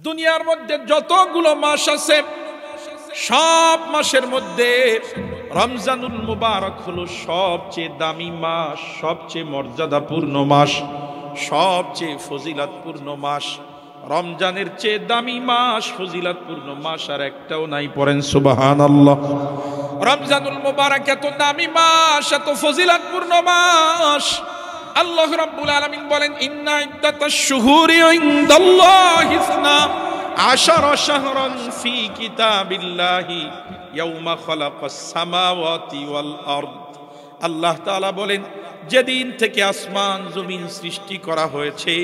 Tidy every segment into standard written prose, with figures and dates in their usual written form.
দুনিয়ার মধ্যে যতগুলো মাস আছে সব মাসের মধ্যে রমজানুল মুবারক হলো সবচেয়ে দামি মাস, সবচেয়ে মর্যাদাপূর্ণ মাস, সবচেয়ে ফজিলতপূর্ণ মাস। রমজানের চেয়ে দামি মাস, ফজিলতপূর্ণ মাস আর একটাও নাই। পড়েন সুবহানাল্লাহ। রমজানুল মুবারক এত দামি মাস, এত ফজিলতপূর্ণ মাস। আল্লাহ রাব্বুল আলামিন বলেন, ইন্না ইদ্দাতাশ শুহুরি ইনদাল্লাহি ইসনা আশারা শাহরান ফি কিতাবিল্লাহি ইয়াউমা খালাকাস সামাওয়াতি ওয়াল আরদ। আল্লাহ তাআলা বলেন, যেদিন থেকে আসমান জমিন সৃষ্টি করা হয়েছে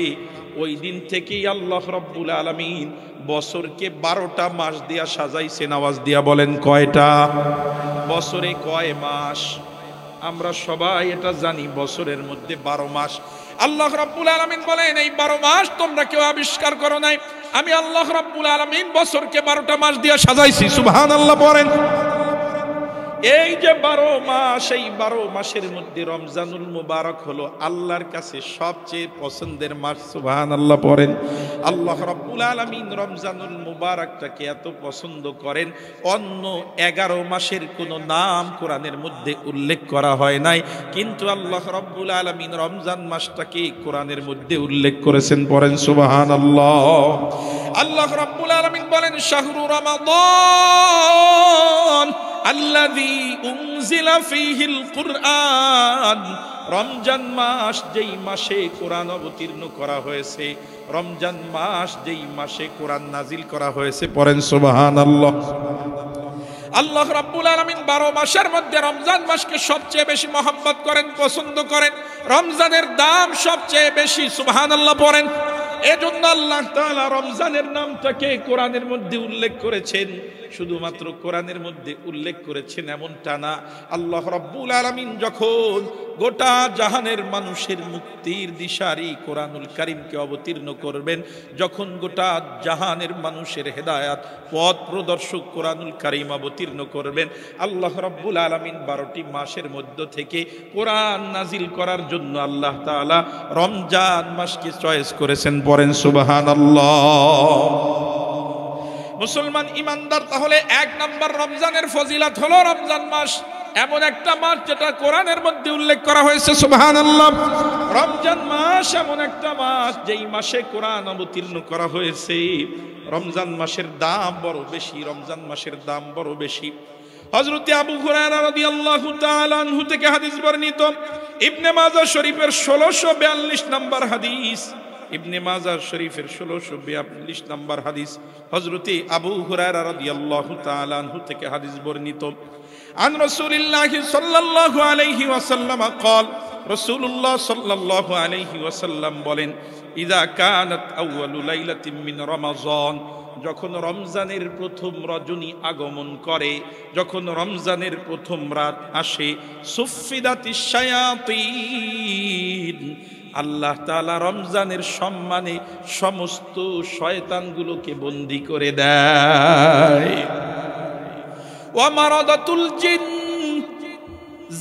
ওই দিন থেকেই আল্লাহ রাব্বুল আলামিন বছরকে 12টা মাস দিয়া সাজাইছেন। আওয়াজ দিয়া বলেন, কয়টা? বছরে কয় মাস? আমরা সবাই এটা জানি, বছরের মধ্যে 12 মাস। আল্লাহ রাব্বুল আলামিন বলেন, এই 12 মাস তোমরা কেউ আবিষ্কার করো নাই, আমি আল্লাহ রাব্বুল আলামিন বছরকে 12টা মাস দিয়া সাজাইছি। সুবহানাল্লাহ পড়েন। এই যে 12 মাস, এই 12 মাসের মধ্যে রমজানুল মুবারক হলো আল্লাহর কাছে সবচেয়ে পছন্দের মাস। সুবহানাল্লাহ পড়েন। আল্লাহ রাব্বুল আলামিন রমজানুল মুবারকটাকে এত পছন্দ করেন, অন্য 11 মাসের কোনো নাম কোরআনের মধ্যে উল্লেখ করা হয় নাই, কিন্তু আল্লাহ রাব্বুল আলামিন রমজান মাসটাকে কোরআনের মধ্যে উল্লেখ করেছেন। পড়েন সুবহানাল্লাহ। আল্লাহ রাব্বুল আলামিন বলেন, শাহরু রমাদান আল্লাযী উনজিলা ফীহিল কুরআন। রমজান মাস যেই মাসে কোরআন অবতীর্ণ করা হয়েছে, রমজান মাস যেই মাসে কোরআন নাজিল করা হয়েছে। পড়েন সুবহানাল্লাহ। আল্লাহ রাব্বুল আলামিন 12 মাসের মধ্যে রমজান মাসকে সবচেয়ে বেশি মহব্বত করেন, পছন্দ করেন। রমজানের দাম সবচেয়ে বেশি। সুবহানাল্লাহ পড়েন। এজন্য আল্লাহ তাআলা রমজানের নামটাকে কোরআনের মধ্যে উল্লেখ করেছেন। শুধুমাত্র কোরআনের মধ্যে উল্লেখ করেছেন এমনটা না, আল্লাহ রাব্বুল আলামিন যখন গোটা জাহানের মানুষের মুক্তির দিশারি কোরআনুল কারীমকে অবতীর্ণ করবেন, যখন গোটা জাহানের মানুষের হেদায়াত পথ প্রদর্শক কোরআনুল কারীম অবতীর্ণ করবেন, আল্লাহ রাব্বুল আলামিন 12টি মাসের মধ্য থেকে কোরআন নাজিল করার জন্য আল্লাহ তাআলা রমজান মাসকে চয়েস করেছেন। পড়েন সুবহানাল্লাহ। মুসলমান ইমানদার, তাহলে 1 নাম্বার রমজানের ফজিলত হলো রমজান মাস এমন একটা মাস যেটা কোরআনের মধ্যে উল্লেখ করা হয়েছে। সুবহানাল্লাহ। রমজান মাস এমন একটা মাস যেই মাসে কোরআন অবতীর্ণ করা হয়েছে। রমজান মাসের দাম বড় বেশি, রমজান মাসের দাম বড় বেশি। হযরত আবু হুরায়রা রাদিয়াল্লাহু তাআলা আনহু থেকে হাদিস বর্ণিত, ইবনে মাজাহ শরীফের 1642 নম্বর হাদিস। ইবনে মাজাহ শরীফের 1642 নম্বর হাদিস হযরত আবু হুরায়রা রাদিয়াল্লাহু তাআলা আনহু থেকে হাদিস বর্ণিত। আন রাসূলিল্লাহ সাল্লাল্লাহু আলাইহি ওয়াসাল্লাম قال, রাসূলুল্লাহ সাল্লাল্লাহু আলাইহি ওয়াসাল্লাম বলেন, ইযা কানাত আউয়ালু লাইলাতিন মিন রমাযান, যখন রমজানের প্রথম রজনী আগমন করে, যখন রমজানের প্রথম রাত আসে, সুফিদাতিশ শায়াতিন, আল্লাহ তাআলা রমজানের সম্মানে সমস্ত শয়তানগুলোকে বন্দী করে দেয়। ওয়া মারাদাতুল জিন,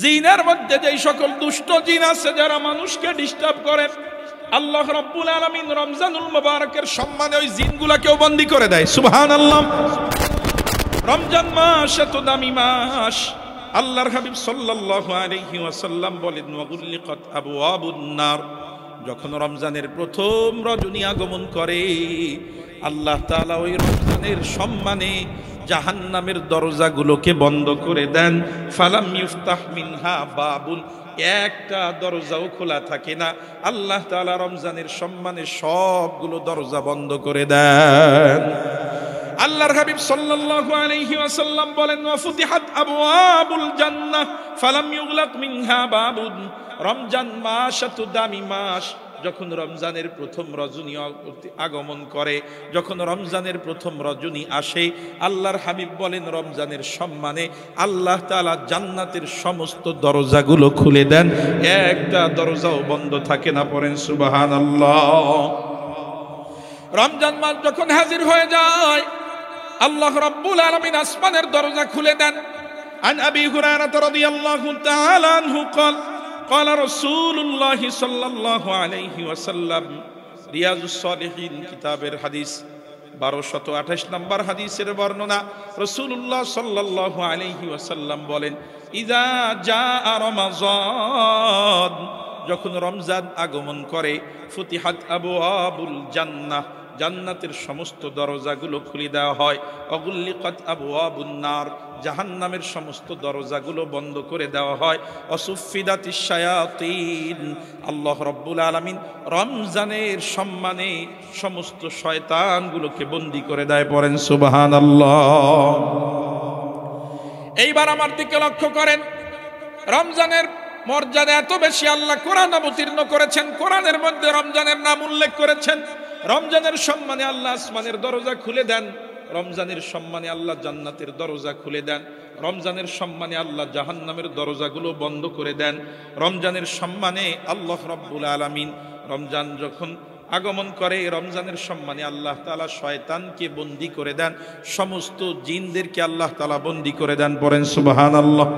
জিনের মধ্যে যেই সকল দুষ্ট জিন আছে যারা মানুষকে ডিস্টার্ব করে, আল্লাহ রাব্বুল আলামিন রমজানুল মুবারকের সম্মানে ওই জিনগুলোকেও বন্দী করে দেয়। সুবহানাল্লাহ। রমজান মাস এত দামি মাস। আল্লাহর হাবিব সাল্লাল্লাহু আলাইহি ওয়াসাল্লাম বলেন, ওয়াগুল্লিকাত আবওয়াবুন নার, যখন রমজানের প্রথম রজনী আগমন করে আল্লাহ তাআলা ওই রমজানের সম্মানে জাহান্নামের দরজাগুলোকে বন্ধ করে দেন। ফালাম ইফতাহ মিনহা বাবুন, একটা দরজাও খোলা থাকে না। আল্লাহ তাআলা রমজানের সম্মানে সবগুলো দরজা বন্ধ করে দেন। আল্লাহর হাবিব সাল্লাল্লাহু আলাইহি ওয়াসাল্লাম বলেন, ওয়া ফুতিহাত আবওয়াবুল জান্নাহ ফালাম ইউগলাক মিনহা বাবুন, রমজান মাস এত দামি মাস, যখন রমজানের প্রথম রজনী আগমন করে, যখন রমজানের প্রথম রজনী আসে, আল্লাহর হাবিব বলেন রমজানের সম্মানে আল্লাহ তাআলা জান্নাতের সমস্ত দরজাগুলো খুলে দেন, একটা দরজাও বন্ধ থাকে না। পড়েন সুবহানাল্লাহ। রমজান মাস যখন হাজির হয়ে যায় আল্লাহ রাব্বুল আলামিন আসমানের দরজা খুলে দেন। আন আবি হুরায়রা রাদিয়াল্লাহু তাআলা আনহু قال, قال رسول الله صلى الله عليه وسلم, রিয়াজুস সালিহিন কিতাবের হাদিস, 1228 নম্বর হাদিসের বর্ণনা, রাসূলুল্লাহ সাল্লাল্লাহু আলাইহি ওয়াসাল্লাম বলেন, ইযা জাআ রমাযান, যখন রমজান আগমন করে, ফুতিহাত আবওয়াবুল জান্নাহ, জান্নাতের সমস্ত দরজাগুলো খুলে দেওয়া হয়, অগুল্লিকাত আবওয়াবুন নার, জাহান্নামের সমস্ত দরজাগুলো বন্ধ করে দেওয়া হয়, অসুফিদাতিশ শায়াতিন, আল্লাহ রাব্বুল আলামিন রমজানের সম্মানে সমস্ত শয়তানগুলোকে বন্দী করে দেয়। পড়েন সুবহানাল্লাহ। এইবার আমার দিকে লক্ষ্য করেন, রমজানের মর্যাদা এত বেশি আল্লাহ কোরআন অবতীর্ণ করেছেন, কোরআনের মধ্যে রমজানের নাম উল্লেখ করেছেন। রমজানের সম্মানে আল্লাহ আসমানের দরজা খুলে দেন, রমজানের সম্মানে আল্লাহ জান্নাতের দরজা খুলে দেন, রমজানের সম্মানে আল্লাহ জাহান্নামের দরজাগুলো বন্ধ করে দেন। রমজানের সম্মানে আল্লাহ রাব্বুল আলামিন রমজান যখন আগমন করে, রমজানের সম্মানে আল্লাহ তাআলা শয়তানকে বন্দী করে দেন, সমস্ত জিনদেরকে আল্লাহ তাআলা বন্দী করে দেন। পড়েন সুবহানাল্লাহ।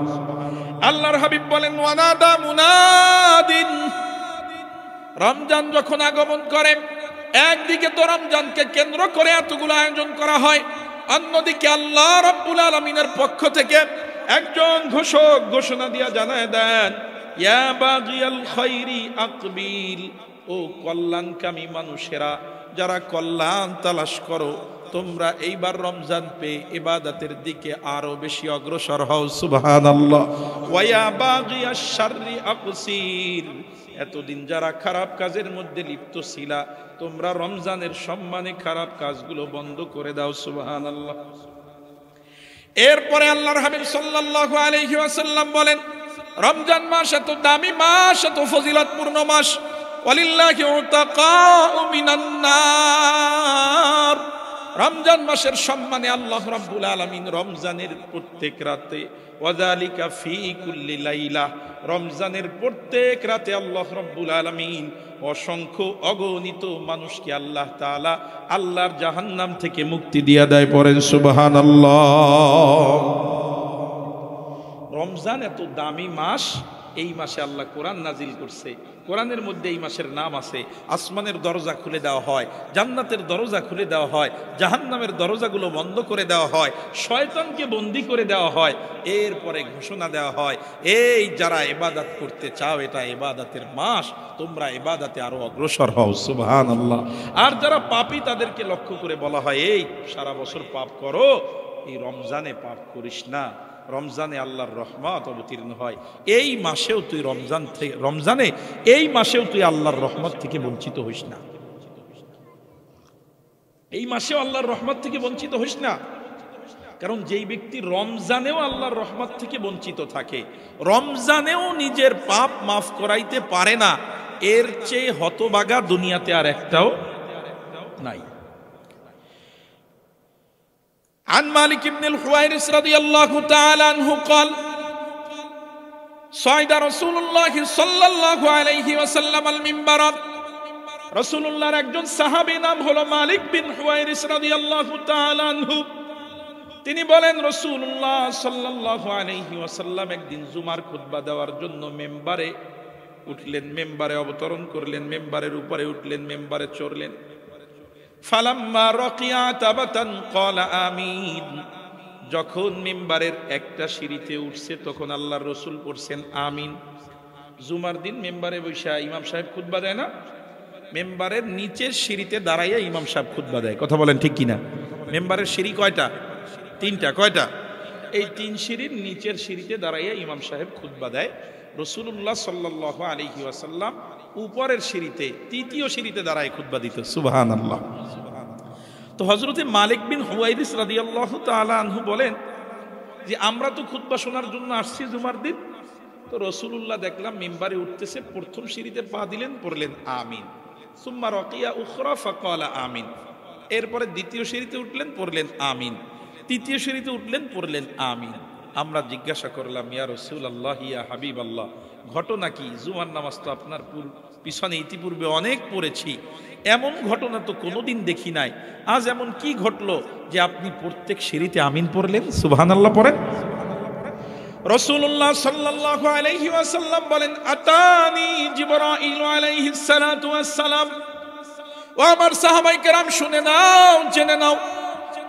আল্লাহর হাবিব বলেন, ওয়ানাদা মুনাদিন, রমজান যখন আগমন করে, একদিকে তো রমজানকে কেন্দ্র করে এতগুলো আয়োজন করা হয়, অন্যদিকে আল্লাহ রাব্বুল আলামিনের পক্ষ থেকে একজন ঘোষক ঘোষণা দিয়া জানায় দেন, ইয়া বাগিয়াল খাইরি আকবিল, ও কল্যাণকামী মানুষেরা, যারা কল্যাণ তালাশ করো, তোমরা এইবার রমজান পেয়ে ইবাদতের দিকে আরো বেশি অগ্রসর হও। সুবহানাল্লাহ। ওয়া বাগিয়াশ শাররি আকসির, এতদিন যারা খারাপ কাজের মধ্যে লিপ্ত ছিলা, তোমরা রমজানের সম্মানে খারাপ কাজগুলো বন্ধ করে দাও। সুবহানাল্লাহ। এরপরে আল্লাহর হাবিব সাল্লাল্লাহু আলাইহি ওয়াসাল্লাম বলেন, রমজান মাস এত দামি মাস, এত ফজিলতপূর্ণ মাস, ওয়ালিল্লাহি উতাকাউ মিনান নার, রমজান মাসের সম্মানে আল্লাহ রাব্বুল আলামিন রমজানের প্রত্যেক রাতে, ওয়াযালিকা ফি কুল্লি লাইলা, রমজানের প্রত্যেক রাতে আল্লাহ রাব্বুল আলামিন অসংখ্য অগণিত মানুষকে আল্লাহ তাআলা আল্লাহর জাহান্নাম থেকে মুক্তি দিয়া দেয়। পড়েন সুবহানাল্লাহ। রমজান এত দামি মাস, এই মাসে আল্লাহ কোরআন নাজিল করছে, কোরআনের মধ্যে এই মাসের নাম আছে, আসমানের দরজা খুলে দেওয়া হয়, জান্নাতের দরজা খুলে দেওয়া হয়, জাহান্নামের দরজাগুলো বন্ধ করে দেওয়া হয়, শয়তানকে বন্দী করে দেওয়া হয়। এরপরে ঘোষণা দেওয়া হয়, এই যারা ইবাদত করতে চাও, এটা ইবাদতের মাস, তোমরা ইবাদতে আরো অগ্রসর হও। সুবহানাল্লাহ। আর যারা পাপী তাদেরকে লক্ষ্য করে বলা হয়, এই সারা বছর পাপ করো, এই রমজানে পাপ করিস না, রমজানে আল্লাহর রহমত অবতীর্ণ হয়, এই মাসেও তুই রমজানে এই মাসেও তুই আল্লাহর রহমত থেকে বঞ্চিত হইস না, এই মাসেও আল্লাহর রহমত থেকে বঞ্চিত হইস না। কারণ যেই ব্যক্তি রমজানেও আল্লাহর রহমত থেকে বঞ্চিত থাকে, রমজানেও নিজের পাপ মাফ করাইতে পারে না, এর চেয়ে হতভাগা দুনিয়াতে আর একটাও নাই। عن مالك بن الحويرث رضي الله تعالى عنه قال صعد رسول الله صلى الله عليه وسلم المنبر, রাসূলুল্লাহর একজন সাহাবী নাম হলো মালিক বিন হুয়াইরিস রাদিয়াল্লাহু তাআলা আনহু, তিনি বলেন, রাসূলুল্লাহ সাল্লাল্লাহু আলাইহি ওয়াসাল্লাম একদিন জুমার খুতবা দেওয়ার জন্য মেম্বারে উঠলেন, মেম্বারে অবতরণ করলেন, মেম্বারের উপরে উঠলেন, মেম্বারে চড়লেন। ফালাম্মা রাকিয়া তাবাতান ক্বালা আমিন, যখন মিম্বারের একটা সিঁড়িতে উঠছে তখন আল্লাহর রাসূল পড়ছেন আমিন। জুমার দিন মেম্বারে বসে ইমাম সাহেব খুতবা দেয় না, মেম্বারের নিচের সিঁড়িতে দাঁড়াইয়া ইমাম সাহেব খুতবা দেয়। কথা বলেন ঠিক কিনা? মেম্বারের সিঁড়ি কয়টা? তিনটা। কয়টা? এই তিন সিঁড়ির নিচের সিঁড়িতে দাঁড়াইয়া ইমাম সাহেব খুতবা দেয়। রাসূলুল্লাহ সাল্লাল্লাহু আলাইহি ওয়াসাল্লাম উপরের সিঁড়িতে, তৃতীয় সিঁড়িতে দাঁড়ায় খুতবা দিত। সুবহানাল্লাহ। তো হযরতে মালিক বিন হুয়াইরিস রাদিয়াল্লাহু তাআলা আনহু বলেন যে আমরা তো খুতবা শোনার জন্য আসছি জুমার দিন, তো রাসূলুল্লাহ দেখলাম মিম্বারে উঠতেছে, প্রথম সিঁড়িতে পা দিলেন, পড়লেন আমিন, সুম্মা রাকিয়া উখরা ফাকালা আমিন, এরপরে দ্বিতীয় সিঁড়িতে উঠলেন, পড়লেন আমিন, তৃতীয় সিঁড়িতে উঠলেন, পড়লেন আমিন। আমরা জিজ্ঞাসা করলাম, ইয়া রাসূলুল্লাহ, ইয়া হাবিবাল্লাহ, ঘটনা কি? জুমার নামাজ তো আপনার পিছনে ইতিপূর্বে অনেক পড়েছি, এমন ঘটনা তো কোনোদিন দেখি নাই, আজ এমন কি ঘটলো যে আপনি প্রত্যেক সিঁড়িতে আমিন পড়লেন? সুবহানাল্লাহ পড়েন। রাসূলুল্লাহ সাল্লাল্লাহু আলাইহি ওয়াসাল্লাম বলেন, আতানি জিবরাইল আলাইহিস সালাতু ওয়াস সালাম, ও আমার সাহাবায়ে কেরাম, শুনে নাও, জেনে নাও,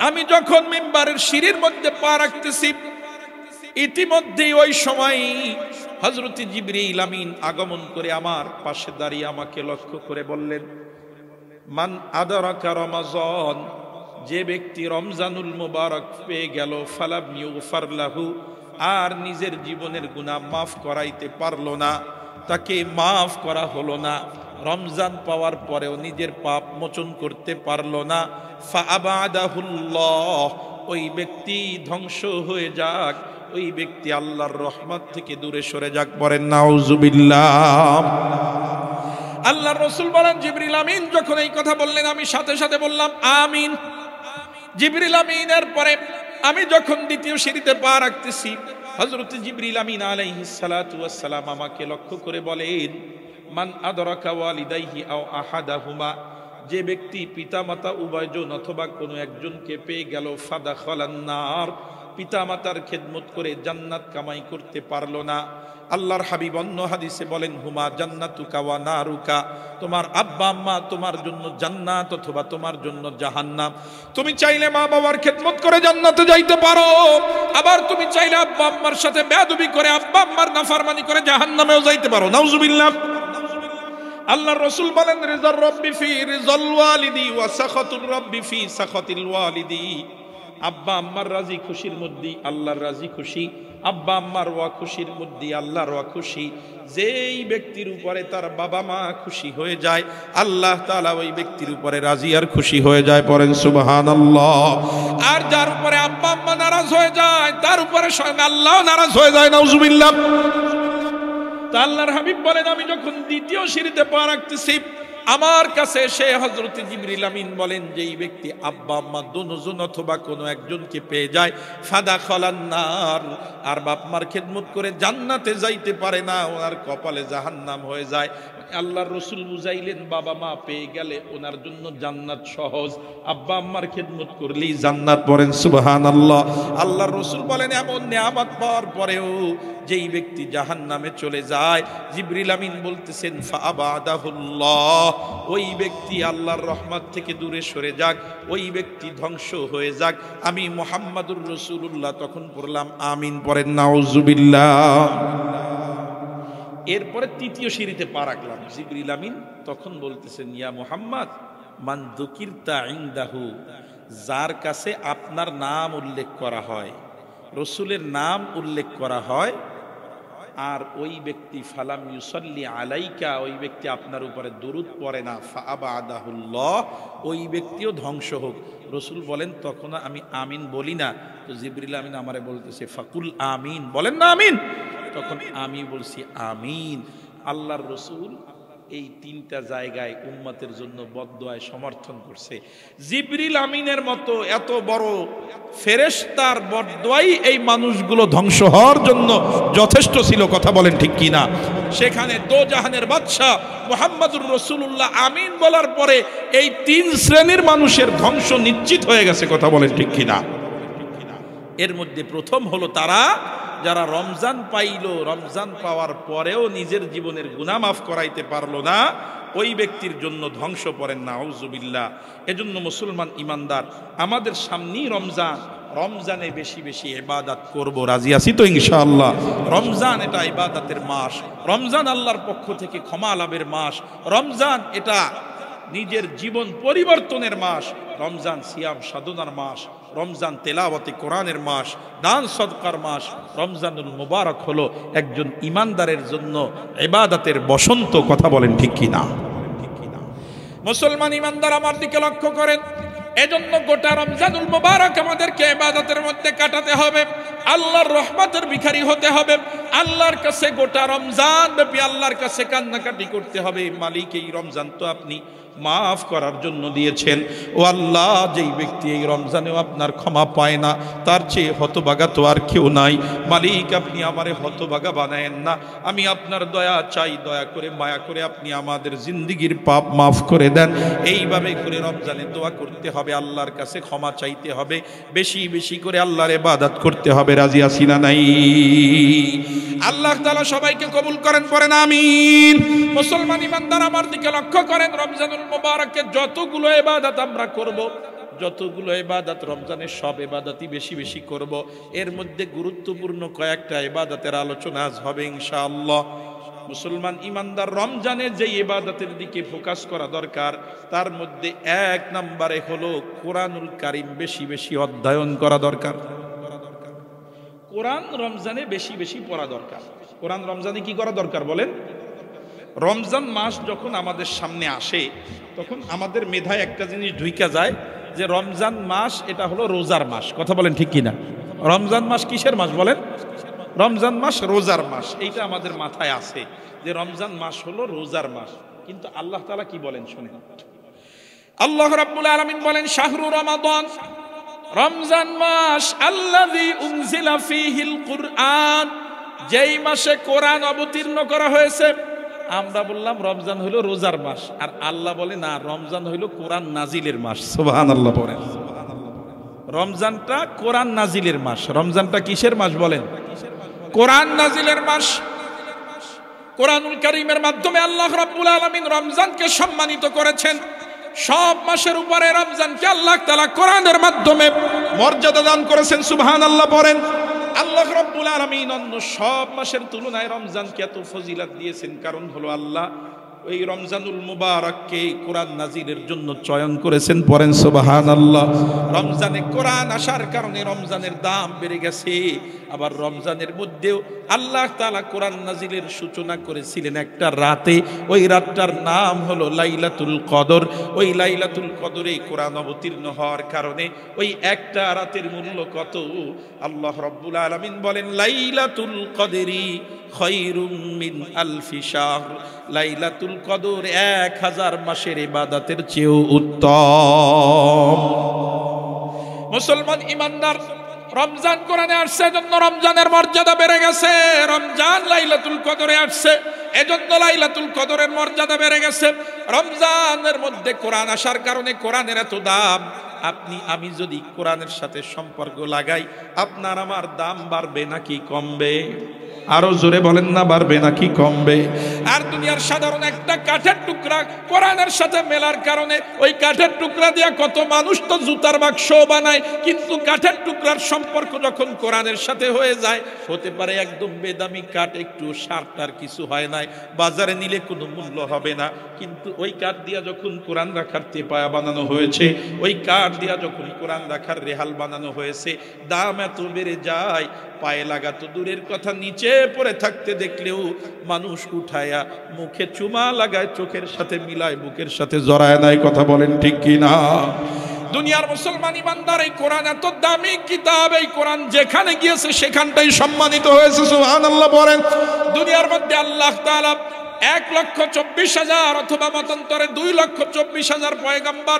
আমি যখন মিম্বারের সিঁড়ির মধ্যে পা রাখতেছি, ইতিমধ্যেই ওই সময় হযরত জিবরিল আমিন আগমন করে আমার পাশে দাঁড়িয়ে আমাকে লক্ষ্য করে বললেন, মান আদরাকা রমাজান, যে ব্যক্তি রমজানুল মুবারক পেয়ে গেল, ফালাম ইউগফার লাহু, আর নিজের জীবনের গুনাহ মাফ করাইতে পারলো না, তাকে মাফ করা হলো না, রমজান পাওয়ার পরেও নিজের পাপ মোচন করতে পারলো না, ফাআবাদাহুল্লাহ, ওই ব্যক্তি ধ্বংস হয়ে যাক, ওই ব্যক্তি আল্লাহর রহমত থেকে দূরে সরে যাক। বলেন নাউজুবিল্লাহ। আল্লাহর রাসূল বলেন, জিবরিল আমিন যখন এই কথা বললেন, আমি সাথে সাথে বললাম আমিন। জিবরিল আমিনের পরে আমি যখন দ্বিতীয় সিঁড়িতে পা রাখতেছি, হযরত জিবরিল আমিন আলাইহিস সালাতু ওয়াস সালাম আমাকে লক্ষ্য করে বলেন, মান আদরাকা ওয়ালিদাইহি আও আহাদাহুমা, যে ব্যক্তি পিতামাতা উভয়জন অথবা কোনো একজনকে পেয়ে গেল, ফাদাখালান নার, পিতামাতার খেদমত করে জান্নাত কামাই করতে পারলো না। আল্লাহর হাবিব অন্য হাদিসে বলেন, হুমা জান্নাতুকা ওয়া নারুকা, তোমার আব্বা আম্মা তোমার জন্য জান্নাত অথবা তোমার জন্য জাহান্নাম। তুমি চাইলে মা বাবার খেদমত করে জান্নাতে যাইতে পারো, আবার তুমি চাইলে আব্বা আম্মার সাথে বেয়াদবি করে, আব্বা আম্মার নাফরমানি করে জাহান্নামেও যাইতে পারো। নাউজুবিল্লাহ। আল্লাহর রাসূল বলেন, রিজার রব্বি ফি রিজাল ওয়ালিদি ওয়া সাখাতুর রব্বি ফি সাখাতিল ওয়ালিদি, আব্বা আম্মার রাজি খুশির মধ্যে আল্লাহর রাজি খুশি, আব্বা আম্মার ওয়া খুশির মধ্যে আল্লাহর ওয়া খুশি। যেই ব্যক্তির উপরে তার বাবা মা খুশি হয়ে যায়, আল্লাহ তাআলা ওই ব্যক্তির উপরে রাজি আর খুশি হয়ে যায়। পড়েন সুবহানাল্লাহ। আর যার উপরে আব্বা আম্মা নারাজ হয়ে যায়, তার উপরে স্বয়ং আল্লাহ নারাজ হয়ে যায়। নাউজুবিল্লাহ। তা আল্লাহর হাবিব বলেন, আমি যখন দ্বিতীয় সিঁড়িতে পা রাখতেছি, আমার কাছে এসে হযরত জিবরিল আমিন বলেন, যেই ব্যক্তি আব্বা আম্মা দুজন অথবা কোনো একজনকে পেয়ে যায়, ফাদাখালান নার, আর বাপ মার খেদমত করে জান্নাতে যাইতে পারে না, ওনার কপালে জাহান্নাম হয়ে যায়। আল্লাহর রাসূল বুঝাইলেন, বাবা মা পেয়ে গেলে ওনার জন্য জান্নাত সহজ, আব্বা আম্মার খেদমত করলেই জান্নাত। পড়েন সুবহানাল্লাহ। আল্লাহর রাসূল বলেন, এমন নিয়ামত পাওয়ার পরেও যেই ব্যক্তি জাহান্নামে চলে যায়, জিবরিল আমিন বলতেছেন, ফাআবাদাহুল্লাহ, ওই ব্যক্তি আল্লাহর রহমত থেকে দূরে সরে যাক, ওই ব্যক্তি ধ্বংস হয়ে যাক। আমি মুহাম্মাদুর রাসূলুল্লাহ তখন পড়লাম আমিন। পড়েন নাউজুবিল্লাহ। এরপরে তৃতীয় সিঁড়িতে পা রাখলাম, জিবরিল আমিন তখন বলতেছেন, ইয়া মুহাম্মদ, মান যুকিরতা ইনদাহু, যার কাছে আপনার নাম উল্লেখ করা হয়, রসুলের নাম উল্লেখ করা হয়, আর ওই ব্যক্তি ফালাম ইউসাল্লি আলাইকা, ওই ব্যক্তি আপনার উপরে দরুদ পড়ে না, ফাআবাদাহুল্লাহ, ওই ব্যক্তিও ধ্বংস হোক। রসুল বলেন, তখন আমি আমিন বলি না। তো জিবরিল আমিন আমারে বলতেছে, ফাকুল আমিন, বলেন না আমিন। তখন আমি বলছি আমিন। আল্লাহর রসুল এই তিনটা জায়গায় উম্মতের জন্য বদদুআয় সমর্থন করছে। জিবরিল আমিনের মতো এত বড় ফেরেশতার বদদুআই এই মানুষগুলো ধ্বংস হওয়ার জন্য যথেষ্ট ছিল। কথা বলেন ঠিক কিনা? সেখানে দোজাহানের বাদশা মুহাম্মদুর রাসূলুল্লাহ আমিন বলার পরে এই তিন শ্রেণীর মানুষের ধ্বংস নিশ্চিত হয়ে গেছে। কথা বলেন ঠিক কিনা? এর মধ্যে প্রথম হলো তারা যারা রমজান পাইল, রমজান পাওয়ার পরেও নিজের জীবনের গুনাহ মাফ করাইতে পারলো না, ওই ব্যক্তির জন্য ধ্বংস। পড়েন নাউজুবিল্লাহ। এজন্য মুসলমান ইমানদার, আমাদের সামনেই রমজান, রমজানে বেশি বেশি ইবাদত করব। রাজি আছি তো ইনশাআল্লাহ? রমজান এটা ইবাদতের মাস, রমজান আল্লাহর পক্ষ থেকে ক্ষমা লাভের মাস, রমজান এটা নিজের জীবন পরিবর্তনের মাস, রমজান সিয়াম সাধনার মাস, রমজান তেলাওয়াতে কোরআনের মাস, দান সদকার মাস। রমজানুল মুবারক হলো একজন ইমানদারের জন্য ইবাদতের বসন্ত। কথা বলেন ঠিক কিনা? মুসলমান ইমানদার আমার দিকে লক্ষ্য করেন। এজন্য গোটা রমজানুল মুবারক আমাদেরকে ইবাদতের মধ্যে কাটাতে হবে, আল্লাহর রহমতের ভিখারি হতে হবে, আল্লাহর কাছে গোটা রমজান ব্যাপী আল্লাহর কাছে কান্নাকাটি করতে হবে, মালিক এই রমজান তো আপনি মাফ করার জন্য দিয়েছেন। ও আল্লাহ, যেই ব্যক্তি এই রমজানেও আপনার ক্ষমা পায় না, তার চেয়ে হতভাগা তো আর কেউ নাই। মালিক, আপনি আমারে হতভাগা বানায়েন না, আমি আপনার দয়া চাই, দয়া করে মায়া করে আপনি আমাদের জিন্দিগির পাপ মাফ করে দেন। এইভাবে করে রমজানে দোয়া করতে হবে। হবে, আল্লাহর কাছে ক্ষমা চাইতে হবে, বেশি বেশি করে আল্লাহর ইবাদত করতে হবে। রাজি আছি না নাই? আল্লাহ তাআলা সবাইকে কবুল করেন, পড়েন আমিন। মুসলমান ইমানদার আমার দিকে লক্ষ্য করেন, রমজানুল মুবারকে যতগুলো ইবাদত আমরা করব, যতগুলো ইবাদত রমজানের সব ইবাদতই বেশি বেশি করব। এর মধ্যে গুরুত্বপূর্ণ কয়েকটা ইবাদতের আলোচনা আজ হবে ইনশাআল্লাহ। মুসলমান ইমানদার রমজানের যে ইবাদতের দিকে ফোকাস করা দরকার, তার মধ্যে এক নম্বরে হলো কোরআনুল কারীম বেশি বেশি অধ্যয়ন করা দরকার। কোরআন রমজানে বেশি বেশি পড়া দরকার। কোরআন রমজানে কি করা দরকার বলেন? রমজান মাস যখন আমাদের সামনে আসে, তখন আমাদের মেধায় একটা জিনিস ঢুইকা যায় যে রমজান মাস এটা হলো রোজার মাস। কথা বলেন ঠিক কিনা? রমজান মাস কিসের মাস বলেন? রমজান মাস রোজার মাস। এইটা আমাদের মাথায় আছে যে রমজান মাস হলো রোজার মাস। কিন্তু আল্লাহ তাআলা কি বলেন শুনেন। আল্লাহ রাব্বুল আলামিন বলেন, শাহরু রমাদান, রমজান মাস, আল্লাযী উনজিলা ফীহিল কুরআন, যেই মাসে কোরআন অবতীর্ণ করা হয়েছে। আমরা বললাম রমজান হলো রোজার মাস, আর আল্লাহ বলে না, রমজান হলো কোরআন নাজিলের মাস। সুবহানাল্লাহ পড়েন। রমজানটা কোরআন নাজিলের মাস। রমজানটা কিসের মাস বলেন? কোরআন নাজিলের মাস। কোরআনুল কারীমের মাধ্যমে আল্লাহ রাব্বুল আলামিন রমজানকে সম্মানিত করেছেন। সব মাসের উপরে রমজানকে আল্লাহ তাআলা কোরআনের মাধ্যমে মর্যাদা দান করেছেন। সুবহানাল্লাহ পড়েন। আল্লাহ রাব্বুল আলামিন অন্য সব মাসের তুলনায় রমজানকে এত ফজিলত দিয়েছেন, কারণ হলো আল্লাহ ওই রমজানুল মুবারককে কোরআন নাজিলের জন্য চয়ন করেছেন। পড়েন সুবহানাল্লাহ। রমজানে কোরআন আসার কারণে রমজানের দাম বেড়ে গেছে। আবার রমজানের মধ্যেও আল্লাহ তাআলা কোরআন নাজিলের সূচনা করেছিলেন একটা রাতে। ওই রাতটার নাম হলো লাইলাতুল কদর। ওই লাইলাতুল কদরে কোরআন অবতীর্ণ হওয়ার কারণে ওই একটা রাতের মূল্য কত? আল্লাহ রাব্বুল আলামিন বলেন, লাইলাতুল কদরি খায়রুম মিন আলফি শাহর। লাইলাতুল কদর 1000 মাসের ইবাদতের চেয়েও উত্তম। মুসলমান ইমানদার, রমজান কোরআনে আসছে এজন্য রমজানের মর্যাদা বেড়ে গেছে। রমজান লাইলাতুল কদরে আসছে এজন্য লাইলাতুল কদরের মর্যাদা বেড়ে গেছে। রমজানের মধ্যে কোরআন আসার কারণে কোরআনের এত দাম। আপনি আমি যদি কোরআনের সাথে সম্পর্ক লাগাই, আপনার আমার দাম বাড়বে নাকি কমবে? আরো জোরে বলেন না, বাড়বে নাকি কমবে? আর দুনিয়ার সাধারণ একটা কাঠের টুকরা কোরআনের সাথে মেলার কারণে ওই কাঠের টুকরা দিয়া কত মানুষ তো জুতার বাক্স বানায়, কিন্তু কাঠের টুকরার সম্পর্ক যখন কোরআনের সাথে হয়ে যায়, হতে পারে একদম বেদামি কাঠ, একটু সারটার কিছু হয় নাই, বাজারে নিলে কোনো মূল্য হবে না, কিন্তু ওই কাঠ দিয়া যখন কোরআন রাখার তেপায়া বানানো হয়েছে, ওই কাঠ দিয়া যখন কোরআন রাখার রেহাল বানানো হয়েছে, দাম এত বেড়ে যায়, পায়ে লাগা তো দূরের কথা, নিচে পড়ে থাকতে দেখলেও মানুষ উঠায়া মুখে চুমা লাগায়, চোখের সাথে মিলায়, বুকের সাথে জড়ায় নাই। কথা বলেন ঠিক কিনা? দুনিয়ার মুসলমান ইমানদার, এই কোরআন এত দামি কিতাব, এই কোরআন যেখানে গিয়েছে সেখানটাই সম্মানিত হয়েছে। সুবহানাল্লাহ বলেন। দুনিয়ার মধ্যে আল্লাহ তাআলা 1,24,000 অথবা মতান্তরে 2,24,000 পয়গম্বর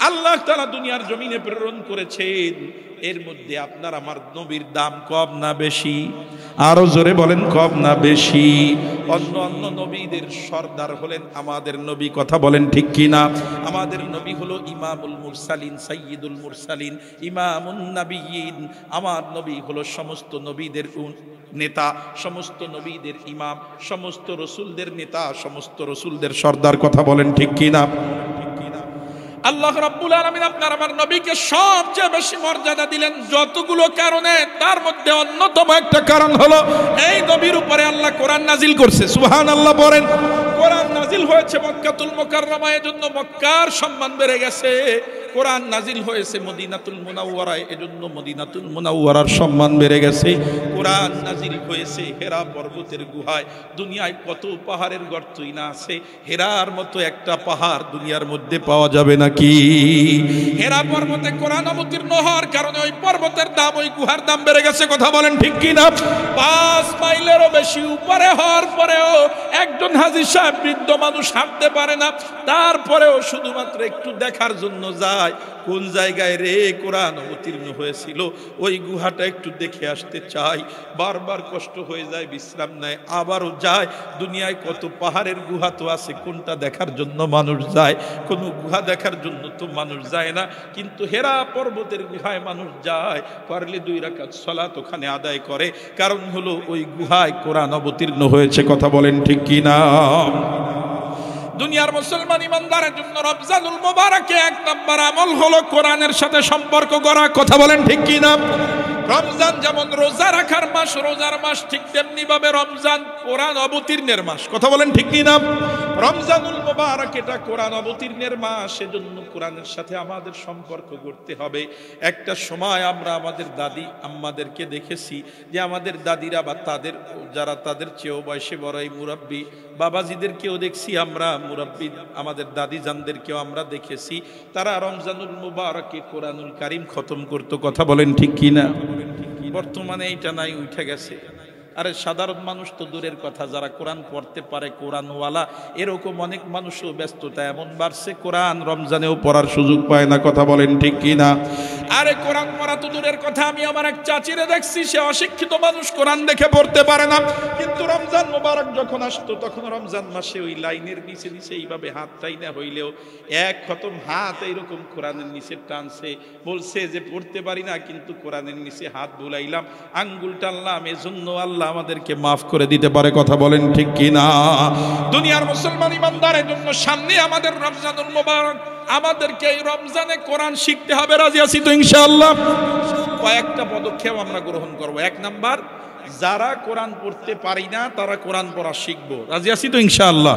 আল্লাহ তাআলা দুনিয়ার জমিনে প্রেরণ করেছেন। এর মধ্যে আপনার আমার নবীর দাম কম না বেশি? আরো জোরে বলেন, কম না বেশি? অন্য অন্য নবীদের সর্দার হলেন আমাদের নবী। কথা বলেন ঠিক কিনা? আমাদের নবী হলো ইমামুল মুরসালিন, সাইয়্যিদুল মুরসালিন, ইমামুন নবিয়্যিন। আমার নবী হলো সমস্ত নবীদের নেতা, সমস্ত নবীদের ইমাম, সমস্ত রসুলদের নেতা, সমস্ত রসুলদের সর্দার। কথা বলেন ঠিক কিনা? আল্লাহ রাব্বুল আলামিন আপনার আমার নবীকে সবচেয়ে বেশি মর্যাদা দিলেন যতগুলো কারণে, তার মধ্যে অন্যতম একটা কারণ হলো এই নবীর উপরে আল্লাহ কোরআন নাজিল করছে। সুবহানাল্লাহ বলেন। কোরআন নাজিল হয়েছে মক্কাতুল মুকাররমায়, এজন্য মক্কার সম্মান বেড়ে গেছে। কোরআন নাজিল হয়েছে মদিনাতুল মুনাওয়ারায়, এজন্য মদিনাতুল মুনাওয়ারার সম্মান বেড়ে গেছে। কোরআন নাজিল হয়েছে হেরা পর্বতের গুহায়। দুনিয়ায় কত পাহাড়ের গর্তই না আছে, হেরার মতো একটা পাহাড় দুনিয়ার মধ্যে পাওয়া যাবে নাকি? হেরা পর্বতে কোরআন অবতীর্ণ হওয়ার কারণে ওই পর্বতের দাম, ওই গুহার দাম বেড়ে গেছে। কথা বলেন ঠিক কিনা? 5 মাইলেরও বেশি উপরে হওয়ার পরেও একজন হাজী সাহেব, বৃদ্ধ মানুষ, হাঁটতে পারে না, তারপরেও শুধুমাত্র একটু দেখার জন্য যায়। চায় কোন জায়গায় রে কোরআন অবতীর্ণ হয়েছিল, ওই গুহাটা একটু দেখে আসতে চাই। বারবার কষ্ট হয়ে যায়, বিশ্রাম নেয়, আবারও যায়। দুনিয়ায় কত পাহাড়ের গুহা তো আছে, কোনটা দেখার জন্য মানুষ যায়? কোনো গুহা দেখার জন্য তো মানুষ যায় না, কিন্তু হেরা পর্বতের গুহায় মানুষ যায়, পারলে 2 রাকাত সালাত ওখানে আদায় করে। কারণ হলো ওই গুহায় কোরআন অবতীর্ণ হয়েছে। কথা বলেন ঠিক কি না? দুনিয়ার মুসলমান ইমানদারের জন্য রমজানুল মুবারকে 1 নম্বর আমল হলো কোরআনের সাথে সম্পর্ক করা। কথা বলেন ঠিক কি না? রমজান যেমন রোজা রাখার মাস, রোজার মাস, ঠিক তেমনি ভাবে রমজান কোরআন অবতীর্ণের মাস। কথা বলেন ঠিক কি না? রমজানুল মুবারক এটা কোরআন অবতীর্ণের মাস, সেজন্য কোরআনের সাথে আমাদের সম্পর্ক করতে হবে। একটা সময় আমরা আমাদের দাদি আম্মাদেরকে দেখেছি যে আমাদের দাদিরা বা তাদের যারা তাদের চেয়েও বয়সে বড় এই মুরব্বী বাবাজিদেরকেও দেখছি আমরা, মুরব্বী আমাদের দাদি জানদেরকেও আমরা দেখেছি, তারা রমজানুল মুবারকে কোরআনুল কারীম খতম করতো। কথা বলেন ঠিক কি না? বর্তমানে এইটা নাই, উঠে গেছে। আরে সাধারণ মানুষ তো দূরের কথা, যারা কোরআন পড়তে পারে কোরআনওয়ালা, এরকম অনেক মানুষও ব্যস্ততা এমন বাড়ছে কোরআন রমজানেও পড়ার সুযোগ পায় না। কথা বলেন ঠিক কি না? আরে কোরআন পড়া তো দূরের কথা, আমি আমার এক চাচিরে দেখছি, সে অশিক্ষিত মানুষ, কোরআন দেখে পড়তে পারে না, কিন্তু রমজান মোবারক যখন আসতো তখন রমজান মাসে ওই লাইনের নিচে নিচে এইভাবে হাত টাইনা হইলেও 1 খতম হাত এইরকম কোরআনের নিচে টানছে। বলছে যে পড়তে পারি না, কিন্তু কোরআনের নিচে হাত বুলাইলাম, আঙ্গুল টানলাম, এজন্য আল্লাহ আমাদেরকে মাফ করে দিতে পারে। কথা বলেন ঠিক কি না? দুনিয়ার মুসলমান ইমানদারের জন্য সামনে আমাদের রমজানুল মুবারক, আমাদেরকে এই রমজানে কোরআন শিখতে হবে। রাজি আছি তো ইনশাআল্লাহ? কয়েকটা পদক্ষেপ আমরা গ্রহণ করব। 1 নাম্বার, যারা কোরআন পড়তে পারি না তারা কোরআন পড়া শিখবো। রাজি আছি তো ইনশাআল্লাহ?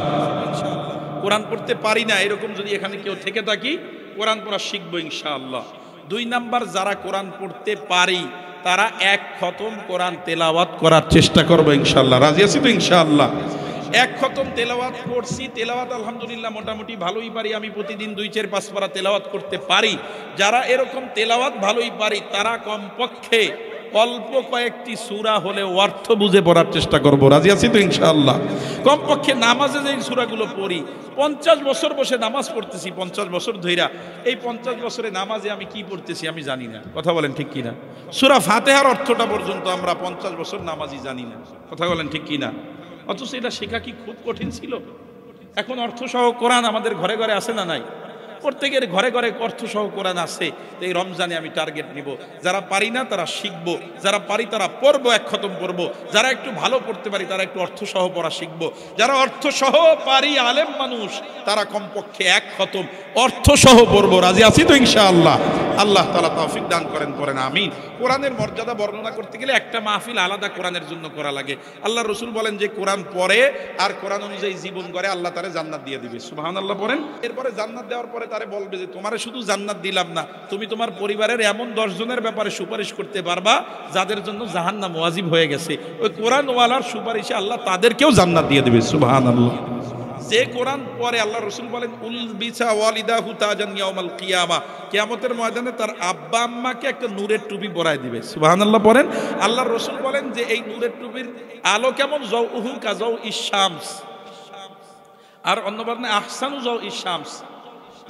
কোরআন পড়তে পারি না এরকম যদি এখানে কেউ থেকে থাকি, কোরআন পড়া শিখবো ইনশাআল্লাহ। 2 নাম্বার, যারা কোরআন পড়তে পারি তারা 1 খতম কোরআন তেলাওয়াত করার চেষ্টা করবো ইনশাআল্লাহ। রাজি আছি তো ইনশাআল্লাহ? 1 খতম তেলাওয়াত করছি, তেলাওয়াত আলহামদুলিল্লাহ মোটামুটি ভালোই পারি, আমি প্রতিদিন 2, 4, 5 পারা তেলাওয়াত করতে পারি। যারা এরকম তেলাওয়াত ভালোই পারি তারা কমপক্ষে অল্প কয়েকটি সূরা হলে অর্থ বুঝে পড়ার চেষ্টা করব। রাজি আছি তো ইনশাআল্লাহ? কমপক্ষে নামাজে যে সূরাগুলো পড়ি, 50 বছর বসে নামাজ পড়তেছি, 50 বছর ধইরা, এই 50 বছরে নামাজে আমি কি পড়তেছি আমি জানি না। কথা বলেন ঠিক কি না? সূরা ফাতিহার অর্থটা পর্যন্ত আমরা 50 বছর নামাজি জানি না। কথা বলেন ঠিক কি না? অথচ এটা শেখা কি খুব কঠিন ছিল? এখন অর্থসহ কোরআন আমাদের ঘরে ঘরে আছে না নাই? প্রত্যেকের ঘরে ঘরে অর্থসহ কোরআন আছে। এই রমজানে আমি টার্গেট নিব, যারা পারি না তারা শিখবো, যারা পারি তারা পড়বো, 1 খতম পড়বো, যারা একটু ভালো পড়তে পারি তারা একটু অর্থসহ পড়া শিখবো, যারা অর্থসহ পারি আলেম মানুষ তারা কমপক্ষে 1 খতম অর্থসহ পড়বো। রাজি আছি তো ইনশাআল্লাহ? আল্লাহ তাআলা তৌফিক দান করেন, পড়েন আমিন। কোরআনের মর্যাদা বর্ণনা করতে গেলে একটা মাহফিল আলাদা কোরআনের জন্য করা লাগে। আল্লাহ রসুল বলেন যে কোরআন পড়ে আর কোরআন অনুযায়ী জীবন করে আল্লাহ তারে জান্নাত দিয়ে দিবে। সুবহানাল্লাহ পড়েন। এরপরে জান্নাত দেওয়ার পরে তারে বলবে যে তোমারে শুধু জান্নাত দিলাম না, তুমি তোমার পরিবারের এমন 10 জনের ব্যাপারে সুপারিশ করতে পারবা যাদের জন্য জাহান্নাম ওয়াজিব হয়ে গেছে। ওই কোরআনওয়ালার সুপারিশে আল্লাহ তাদেরকেও জান্নাত দিয়ে দিবে। সুবহানাল্লাহ। যে কোরআন পড়ে, আল্লাহ রসুল বলেন উলবিসা ওয়ালিদাহু তাজান ইয়াউমাল কিয়ামা, কিয়ামতের ময়দানে তার আব্বা আম্মাকে একটা নূরের টুপি পরায় দিবে। সুবহানাল্লাহ পড়েন। আল্লাহ রসুল বলেন যে এই নূরের টুপির আলো কেমন, যাউহু কাযাউ ইশ-শামস, আর অন্য বর্ণে আহসানু যাউ ইশ-শামস,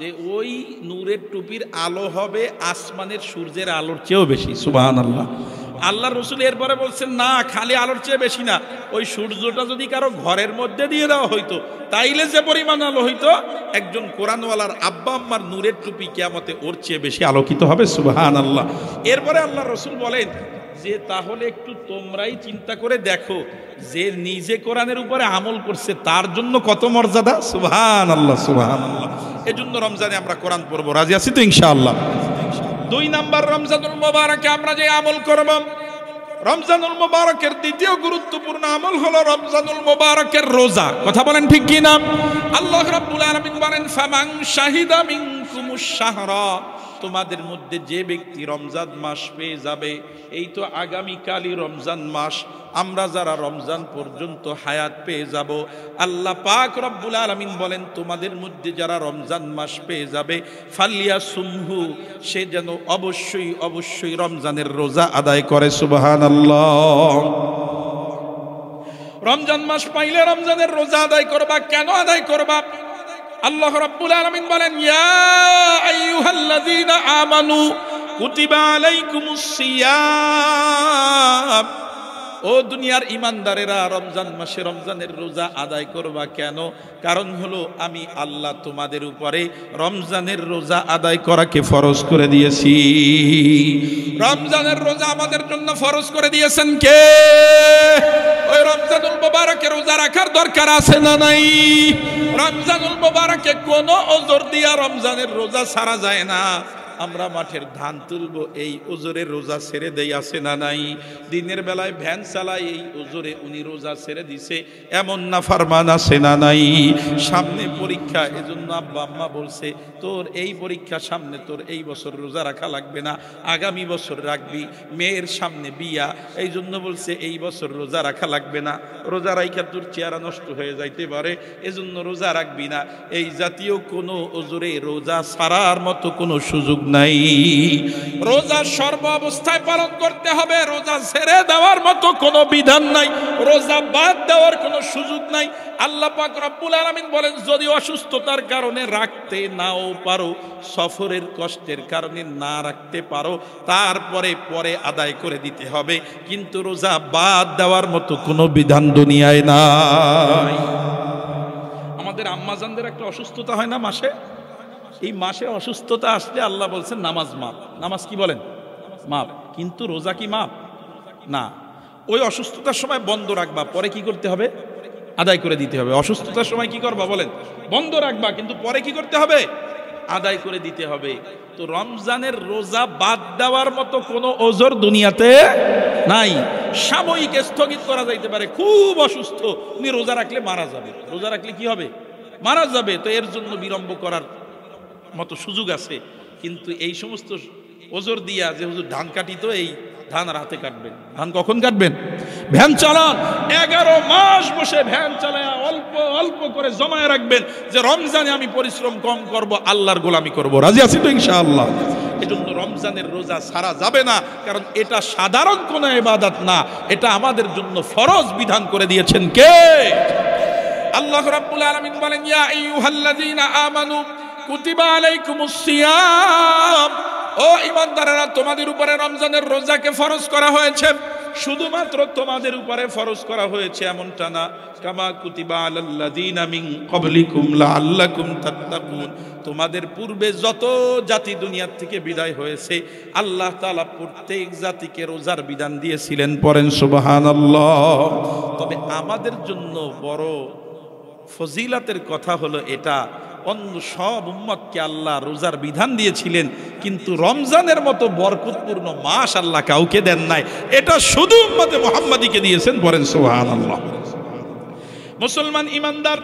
যে ওই নূরের টুপির আলো হবে আসমানের সূর্যের আলোর চেয়েও বেশি। সুবহানাল্লাহ। আল্লাহ রসুল এরপরে বলছেন না, খালি আলোর চেয়ে বেশি না, ওই সূর্যটা যদি কারো ঘরের মধ্যে দিয়ে দেওয়া হইতো তাইলে যে পরিমাণ আলো হইতো, একজন কোরআনওয়ালার আব্বা আম্মার নূরের টুপি কিয়ামতে ওর চেয়ে বেশি আলোকিত হবে। সুবহানাল্লাহ। এরপরে আল্লাহ রসুল বলেন যে তাহলে একটু তোমরাই চিন্তা করে দেখো যে নিজে কোরআনের উপরে আমল করছে তার জন্য কত মর্যাদা। সুবহানাল্লাহ, সুবহানাল্লাহ। এজন্য রমজানে আমরা কোরআন পড়বো। রাজি আছি তো ইনশাআল্লাহ? 2 নাম্বার, রমজানুল মুবারকে আমরা যে আমল করব, রমজানুল মুবারকের দ্বিতীয় গুরুত্বপূর্ণ আমল হলো রমজানুল মুবারকের রোজা। কথা বলেন ঠিক কি না? আল্লাহ রাব্বুল আলামিন বলেন ফামান শাহিদা মিনকুমুশ শাহরা, তোমাদের মধ্যে যে ব্যক্তি রমজান মাস পেয়ে যাবে, এই তো আগামীকালই রমজান মাস, আমরা যারা রমজান পর্যন্ত হায়াত পেয়ে যাব, আল্লাহ পাক রব্বুল আলামিন বলেন তোমাদের মধ্যে যারা রমজান মাস পেয়ে যাবে ফালিয়াসুমহু, সে যেন অবশ্যই অবশ্যই রমজানের রোজা আদায় করে। সুবহানাল্লাহ। রমজান মাস পাইলে রমজানের রোজা আদায় করবা। কেন আদায় করবা? আল্লাহ রাব্বুল আলামিন বলেন, ইয়া আইয়ুহাল্লাযীনা আমানু কুতিবা আলাইকুমুস সিয়াম। ও দুনিয়ার ইমানদারেরা, রমজান মাসে রমজানের রোজা আদায় করবা কেন? কারণ হলো আমি আল্লাহ তোমাদের উপরে রমজানের রোজা আদায় করাকে ফরজ করে দিয়েছি। রমজানের রোজা আমাদের জন্য ফরজ করে দিয়েছেন কে? ওই রমজানুল মুবারকে রোজা রাখার দরকার আছে না নাই? রমজানুল মুবারকে কোনো ওজর দিয়া রমজানের রোজা ছাড়া যায় না। আমরা মাঠের ধান তুলবো, এই ওজরে রোজা ছেড়ে দেই আছে না নাই? দিনের বেলায় ভ্যান চালাই, এই ওজরে উনি রোজা ছেড়ে দিছে, এমন না ফারমান আছে না নাই? সামনে পরীক্ষা, এজন্য আব্বা আম্মা বলছে তোর এই পরীক্ষা সামনে, তোর এই বছর রোজা রাখা লাগবে না, আগামী বছর রাখবি। মেয়ের সামনে বিয়া, এই জন্য বলছে এই বছর রোজা রাখা লাগবে না, রোজা রাখা তোর চেহারা নষ্ট হয়ে যাইতে পারে, এজন্য রোজা রাখবি না। এই জাতীয় কোনো ওজরে রোজা ছাড়ার মতো কোনো সুযোগ নাই। রোজা সর্ব অবস্থায় পালন করতে হবে, রোজা ছেড়ে দেওয়ার মতো কোনো বিধান নাই, রোজা বাদ দেওয়ার কোনো সুযোগ নাই। আল্লাহ পাক রব্বুল আলামিন বলেন, যদি অসুস্থতার কারণে রাখতে নাও পারো, সফরের কষ্টের কারণে না রাখতে পারো, তারপরে পরে আদায় করে দিতে হবে, কিন্তু রোজা বাদ দেওয়ার মতো কোনো বিধান দুনিয়ায় নাই। আমাদের আম্মাজানদের একটা অসুস্থতা হয় না মাসে, এই মাসে অসুস্থতা আসলে আল্লাহ বলছেন নামাজ মাপ। নামাজ কি বলেন? মাপ। কিন্তু রোজা কি মাপ? না। ওই অসুস্থতার সময় বন্ধ রাখবা, পরে কি করতে হবে? আদায় করে দিতে হবে। অসুস্থতার সময় কি করবা বলেন? বন্ধ রাখবা, কিন্তু পরে কি করতে হবে? আদায় করে দিতে হবে। তো রমজানের রোজা বাদ দেওয়ার মতো কোনো ওজর দুনিয়াতে নাই। সাময়িক স্থগিত করা যাইতে পারে, খুব অসুস্থ, উনি রোজা রাখলে মারা যাবে। রোজা রাখলে কি হবে? মারা যাবে। তো এর জন্য বিলম্ব করার মতো সুযোগ আছে, কিন্তু এই সমস্ত ওজর দিয়া যে হুজুর ধান কাটি, তো এই ধান আর হাতে কাটবেন। ধান কখন কাটবেন? ভ্যান চালান, 11 মাস বসে ভ্যান চালায় অল্প অল্প করে জমায় রাখবেন যে রমজানে আমি পরিশ্রম কম করব, আল্লাহর গোলামি করব। রাজি আছি তো ইনশাআল্লাহ? এজন্য রমজানের রোজা ছাড়া যাবে না, কারণ এটা সাধারণ কোনো ইবাদত না, এটা আমাদের জন্য ফরজ বিধান করে দিয়েছেন কে? আল্লাহ রাব্বুল আলামিন বলেন, ইয়া আইয়ুহাল্লাযীনা আমানু কুতিবা আলাইকুমুস সিয়াম। ও ঈমানদারেরা, তোমাদের উপরে রমজানের রোজাকে ফরজ করা হয়েছে। শুধুমাত্র তোমাদের উপরে ফরজ করা হয়েছে এমনটা না, কামা কুতিবা আলাল্লাযীনা মিন ক্বাবলিকুম লাআল্লাকুম তাত্তাকুন। তোমাদের পূর্বে যত জাতি দুনিয়ার থেকে বিদায় হয়েছে, আল্লাহ তাআলা প্রত্যেক জাতিকে রোজার বিধান দিয়েছিলেন। পড়েন সুবহানাল্লাহ। তবে আমাদের জন্য বড় ফজিলাতের কথা হলো এটা, অন্য সব উম্মতকে আল্লাহ রোজার বিধান দিয়েছিলেন, কিন্তু রমজানের মতো বরকতপূর্ণ মাস আল্লাহ কাউকে দেন নাই। এটা শুধু উম্মতে মুহাম্মাদীকে দিয়েছেন। বলেন সুবহানাল্লাহ। মুসলমান ইমানদার,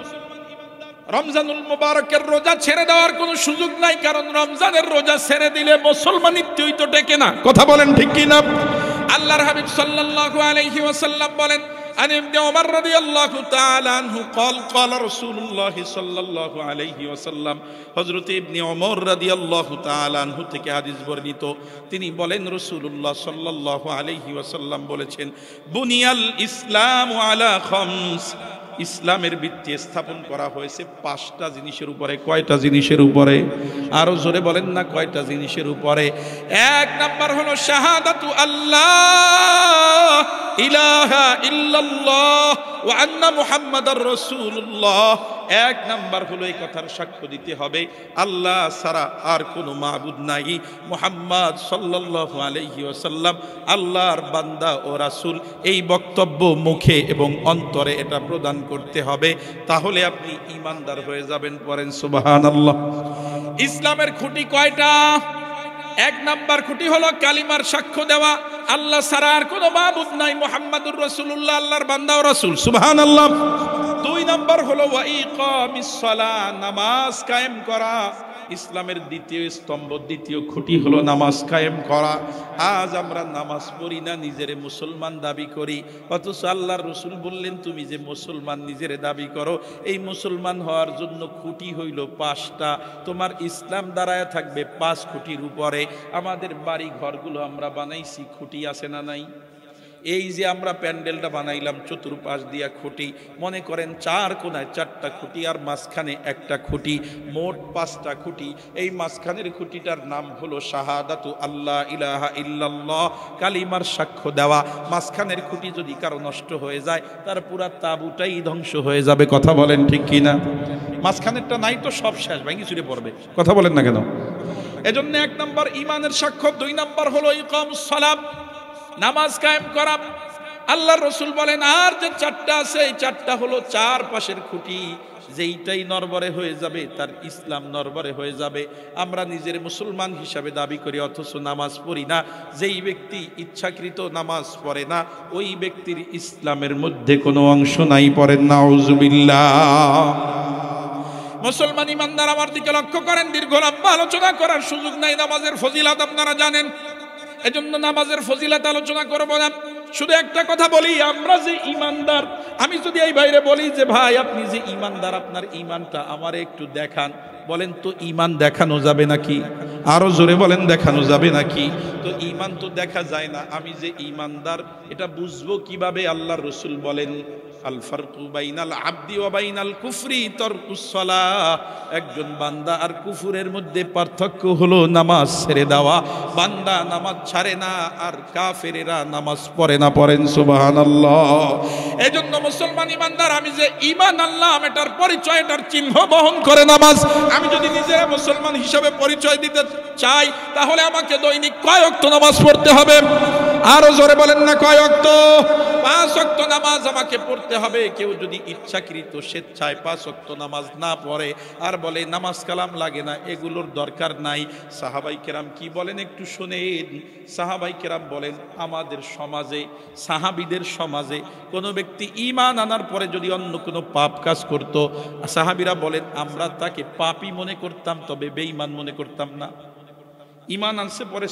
রমজানুল মুবারকের রোজা ছেড়ে দেওয়ার কোনো সুযোগ নাই, কারণ রমজানের রোজা ছেড়ে দিলে মুসলমানিত্বই তো টেকে না। কথা বলেন ঠিক কি না? আল্লাহর হাবিব সাল্লাল্লাহু আলাইহি ওয়াসাল্লাম বলেন, عن ابن عمر رضي الله تعالى عنه قال قال رسول الله صلى الله عليه وسلم। হযরত ইবনে ওমর রাদিয়াল্লাহু তাআলা আনহু থেকে হাদিস বর্ণিত, তিনি বলেন রাসূলুল্লাহ সাল্লাল্লাহু আলাইহি ওয়াসাল্লাম বলেছেন, বুনিয়াল ইসলামু আলা খামস। ইসলামের ভিত্তি স্থাপন করা হয়েছে 5টা জিনিসের উপরে। কয়টা জিনিসের উপরে? আরো জোরে বলেন না, কয়টা জিনিসের উপরে? 1 নাম্বার হলো শাহাদাতু আল্লাহ ইলাহা ইল্লাল্লাহ ওয়া আন্না মুহাম্মাদার রাসূলুল্লাহ। 1 নাম্বার হলো এই কথার সাক্ষ্য দিতে হবে আল্লাহ ছাড়া আর কোনো মাবুদ নাই, মুহাম্মদ সাল্লাল্লাহু আলাইহি ওয়াসাল্লাম আল্লাহর বান্দা ও রাসূল। এই বক্তব্য মুখে এবং অন্তরে এটা প্রদান করতে হবে, তাহলে আপনি ঈমানদার হয়ে যাবেন। পড়েন সুবহানাল্লাহ। ইসলামের খুঁটি কয়টা? 1 নাম্বার খুঁটি হলো কালিমার সাক্ষ্য দেওয়া আল্লাহ ছাড়া আর কোনো মাবুদ নাই, মুহাম্মাদুর রাসূলুল্লাহ আল্লাহর বান্দা ও রাসূল। সুবহানাল্লাহ। 2 নাম্বার হলো ওয়া ইকামিস সালাহ, নামাজ কায়েম করা। ইসলামের দ্বিতীয় স্তম্ভ, দ্বিতীয় খুঁটি হলো নামাজ কায়েম করা। আজ আমরা নামাজ পড়ি না, নিজেরে মুসলমান দাবি করি, অথচ আল্লাহর রাসূল বললেন তুমি যে মুসলমান নিজেরে দাবি করো, এই মুসলমান হওয়ার জন্য খুঁটি হইল 5টা। তোমার ইসলাম দাঁড়ায় থাকবে 5 খুঁটির উপরে। আমাদের বাড়ি ঘরগুলো আমরা বানাইছি, খুঁটি আছে না নাই? এই যে আমরা প্যান্ডেলটা বানাইলাম চতুর্পাশ দিয়া খুঁটি, মনে করেন চার কোনায় চারটা খুঁটি আর মাঝখানে একটা খুঁটি, মোট পাঁচটা খুঁটি। এই মাঝখানের খুঁটিটার নাম হলো শাহাদাতু আল্লাহ ইলাহা ইল্লাল্লাহ, কালিমার সাক্ষ্য দেওয়া। মাঝখানের খুঁটি যদি কারো নষ্ট হয়ে যায় তার পুরা তাবুটাই ধ্বংস হয়ে যাবে। কথা বলেন ঠিক কিনা? মাঝখানেরটা নাই তো সব শেষ, ভাঙি চুরে পড়বে। কথা বলেন না কেন? এজন্য 1 নম্বর ঈমানের সাক্ষ্য, 2 নম্বর হলো ইকামুস সালাত, নামাজ কায়েম করা। আল্লাহর রাসূল বলেন আর যে চারটা আছে এই চারটা হলো চার পাশের খুঁটি, যেইটাই নরবরে হয়ে যাবে তার ইসলাম নরবরে হয়ে যাবে। আমরা নিজের মুসলমান হিসাবে দাবি করি অথচ নামাজ পড়ি না। যেই ব্যক্তি ইচ্ছাকৃত নামাজ পড়ে না ওই ব্যক্তির ইসলামের মধ্যে কোনো অংশ নাই। পড়েন নাউজুবিল্লাহ। মুসলমান ইমানদার আমার দিকে লক্ষ্য করেন, দীর্ঘ লম্বা আলোচনা করার সুযোগ নাই। নামাজের ফজিলত আপনারা জানেন, এজন্য নামাজের ফজিলত আলোচনা করব না। শুধু একটা কথা বলি, আমরা যে ইমানদার, আমি যদি এই বাইরে বলি যে ভাই আপনি যে ইমানদার আপনার ইমানটা আমারে একটু দেখান, বলেন তো ইমান দেখানো যাবে নাকি? আরো জোরে বলেন দেখানো যাবে নাকি? তো ইমান তো দেখা যায় না। আমি যে ইমানদার এটা বুঝবো কিভাবে? আল্লাহর রাসূল বলেন আল ফারকু বাইনাল আবদি ওয়া বাইনাল কুফরি তারকুস সালাহ। একজন বান্দা আর কুফুরের মধ্যে পার্থক্য হলো নামাজ ছেড়ে দেওয়া। বান্দা নামাজ ছাড়ে না আর কাফেরেরা নামাজ পড়ে না। পড়েন সুবহানাল্লাহ। এজন্য মুসলমান ইমানদার, আমি যে ঈমান আনলাম এটার পরিচয়, এটার চিহ্ন বহন করে নামাজ। আমি যদি নিজেরা মুসলমান হিসেবে পরিচয় দিতে চাই তাহলে আমাকে দৈনিক কয় ওয়াক্ত নামাজ পড়তে হবে? আরো জোরে বলেন না কয় ওয়াক্ত? 5 ওয়াক্ত নামাজ আমাকে পড়তে হবে। কেউ যদি ইচ্ছাকৃত স্বেচ্ছায় 5 ওয়াক্ত নামাজ না পড়ে আর বলে নামাজ কালাম লাগে না, এগুলোর দরকার নাই। সাহাবাই কেরাম কি বলেন একটু শুনেন। সাহাবাই কেরাম বলেন আমাদের সমাজে, সাহাবীদের সমাজে কোনো ব্যক্তি ঈমান আনার পরে যদি অন্য কোনো পাপ কাজ করত, সাহাবীরা বলেন আমরা তাকে পাপী মনে করতাম, তবে বেঈমান মনে করতাম না। ঈমান আনছে পরে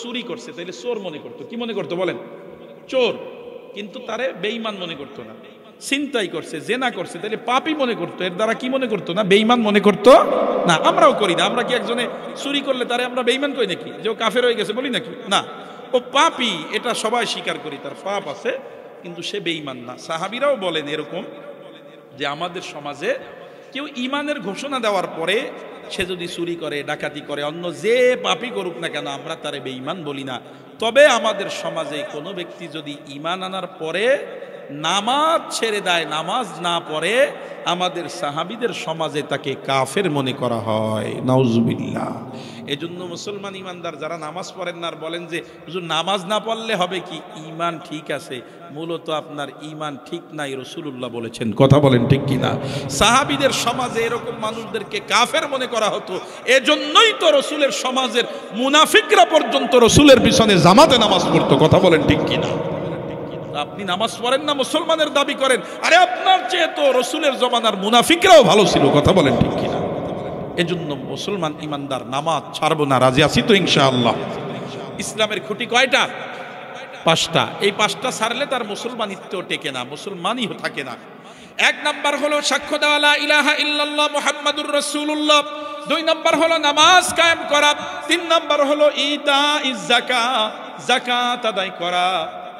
চুরি করছে তাইলে চোর মনে করতো। কি মনে করতো বলেন? চোর। কিন্তু তারে বেঈমান মনে করতো না। ছিনতাই করছে, জেনা করছে, তাহলে পাপী মনে করতো। এর দ্বারা কি মনে করতো না? বেঈমান মনে করতো না। আমরাও করি না। আমরা কি একজনে চুরি করলে তারে আমরা বেঈমান কই নাকি? যে ও কাফের হয়ে গেছে বলি নাকি? না, ও পাপী, এটা সবাই স্বীকার করি, তার পাপ আছে, কিন্তু সে বেঈমান না। সাহাবীরাও বলেন এরকম যে আমাদের সমাজে কেউ ঈমানের ঘোষণা দেওয়ার পরে সে যদি চুরি করে, ডাকাতি করে, অন্য যে পাপই করুক না কেন আমরা তারে বেঈমান বলি না। তবে আমাদের সমাজে কোনো ব্যক্তি যদি ঈমান আনার পরে নামাজ ছেড়ে দেয়, নামাজ না পড়ে, আমাদের সাহাবীদের সমাজে তাকে কাফের মনে করা হয়। নাউজুবিল্লাহ। এজন্য মুসলমান ইমানদার যারা নামাজ পড়েন না আর বলেন যে হুজুর নামাজ না পড়লে হবে কি, ঈমান ঠিক আছে, মূলত আপনার ঈমান ঠিক নাই, রাসূলুল্লাহ বলেছেন। কথা বলেন ঠিক কিনা? সাহাবীদের সমাজে এরকম মানুষদেরকে কাফের মনে করা হতো। এজন্যই তো রাসূলের সমাজের মুনাফিকরা পর্যন্ত রাসূলের পিছনে জামাতে নামাজ পড়তো। কথা বলেন ঠিক কিনা? আপনি নামাজ পড়েন না, মুসলমানের দাবি করেন, আরে আপনার চেয়ে তো রাসূলের জমানার মুনাফিকরাও ভালো ছিল। কথা বলেন ঠিক কিনা? এজন্য মুসলমান ইমানদার নামাজ ছাড়বো না, রাজি আছি তো ইনশাআল্লাহ। ইসলামের খুঁটি কয়টা? 5টা। এই 5টা ছাড়লে তার মুসলমানিত্ব টেকে না, মুসলমানই থাকে না। 1 নাম্বার হলো সাক্ষ্য দেওয়া লা ইলাহা ইল্লাল্লাহ মুহাম্মাদুর রাসূলুল্লাহ। 2 নাম্বার হলো নামাজ কায়েম করা। 3 নাম্বার হলো ইতাইজ যাকাত, যাকাত আদায় করা,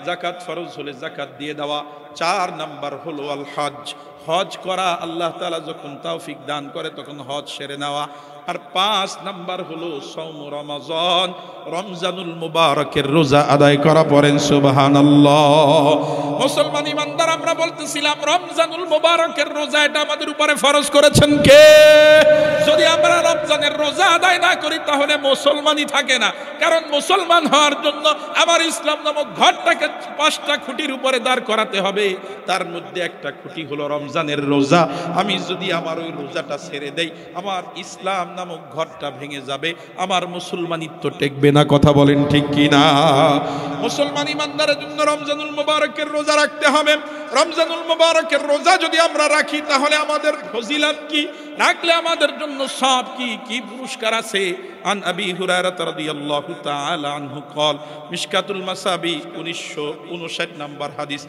যাকাত ফরজ হলে যাকাত দিয়ে দেওয়া। 4 নাম্বার হলো আল হজ, হজ করা। আল্লাহ তাআলা যখন তৌফিক দান করে তখন হজ সেরে নেওয়া। আর 5 নাম্বার হলো সওম রমাজান, রমজানুল মুবারকের রোজা আদায় করা। পড়েন সুবহানাল্লাহ। মুসলমান ইমানদার, আমরা বলতেছিলাম রমজানুল মুবারকের রোজা এটা আমাদের উপরে ফরজ করেছেন কে? যদি আমরা রমজানের রোজা আদায় না করি তাহলে মুসলমানই থাকে না। কারণ মুসলমান হওয়ার জন্য আমার ইসলাম নামক ঘরটাকে 5টা খুঁটির উপরে দাঁড় করাতে হবে। তার মধ্যে একটা খুঁটি হলো রমজানের রোজা। আমি যদি আমার ওই রোজাটা ছেড়ে দেই, আমার ইসলাম নামক ঘরটা ভেঙে যাবে, আমার মুসলমানিত্ব টেকবে না। কথা বলেন ঠিক কিনা? মুসলমান ইমানদারের জন্য রমজানুল মুবারকের রোজা রাখতে হবে। রমজানুল মুবারকের রোজা যদি আমরা রাখি তাহলে আমাদের ফজিলত কি, রাখলে আমাদের জন্য সব কি কি পুরস্কার আছে। আন আবি হুরায়রা রাদিয়াল্লাহু তাআলা আনহু قال মিশকাতুল মাসাবি 1959 নম্বর হাদিস।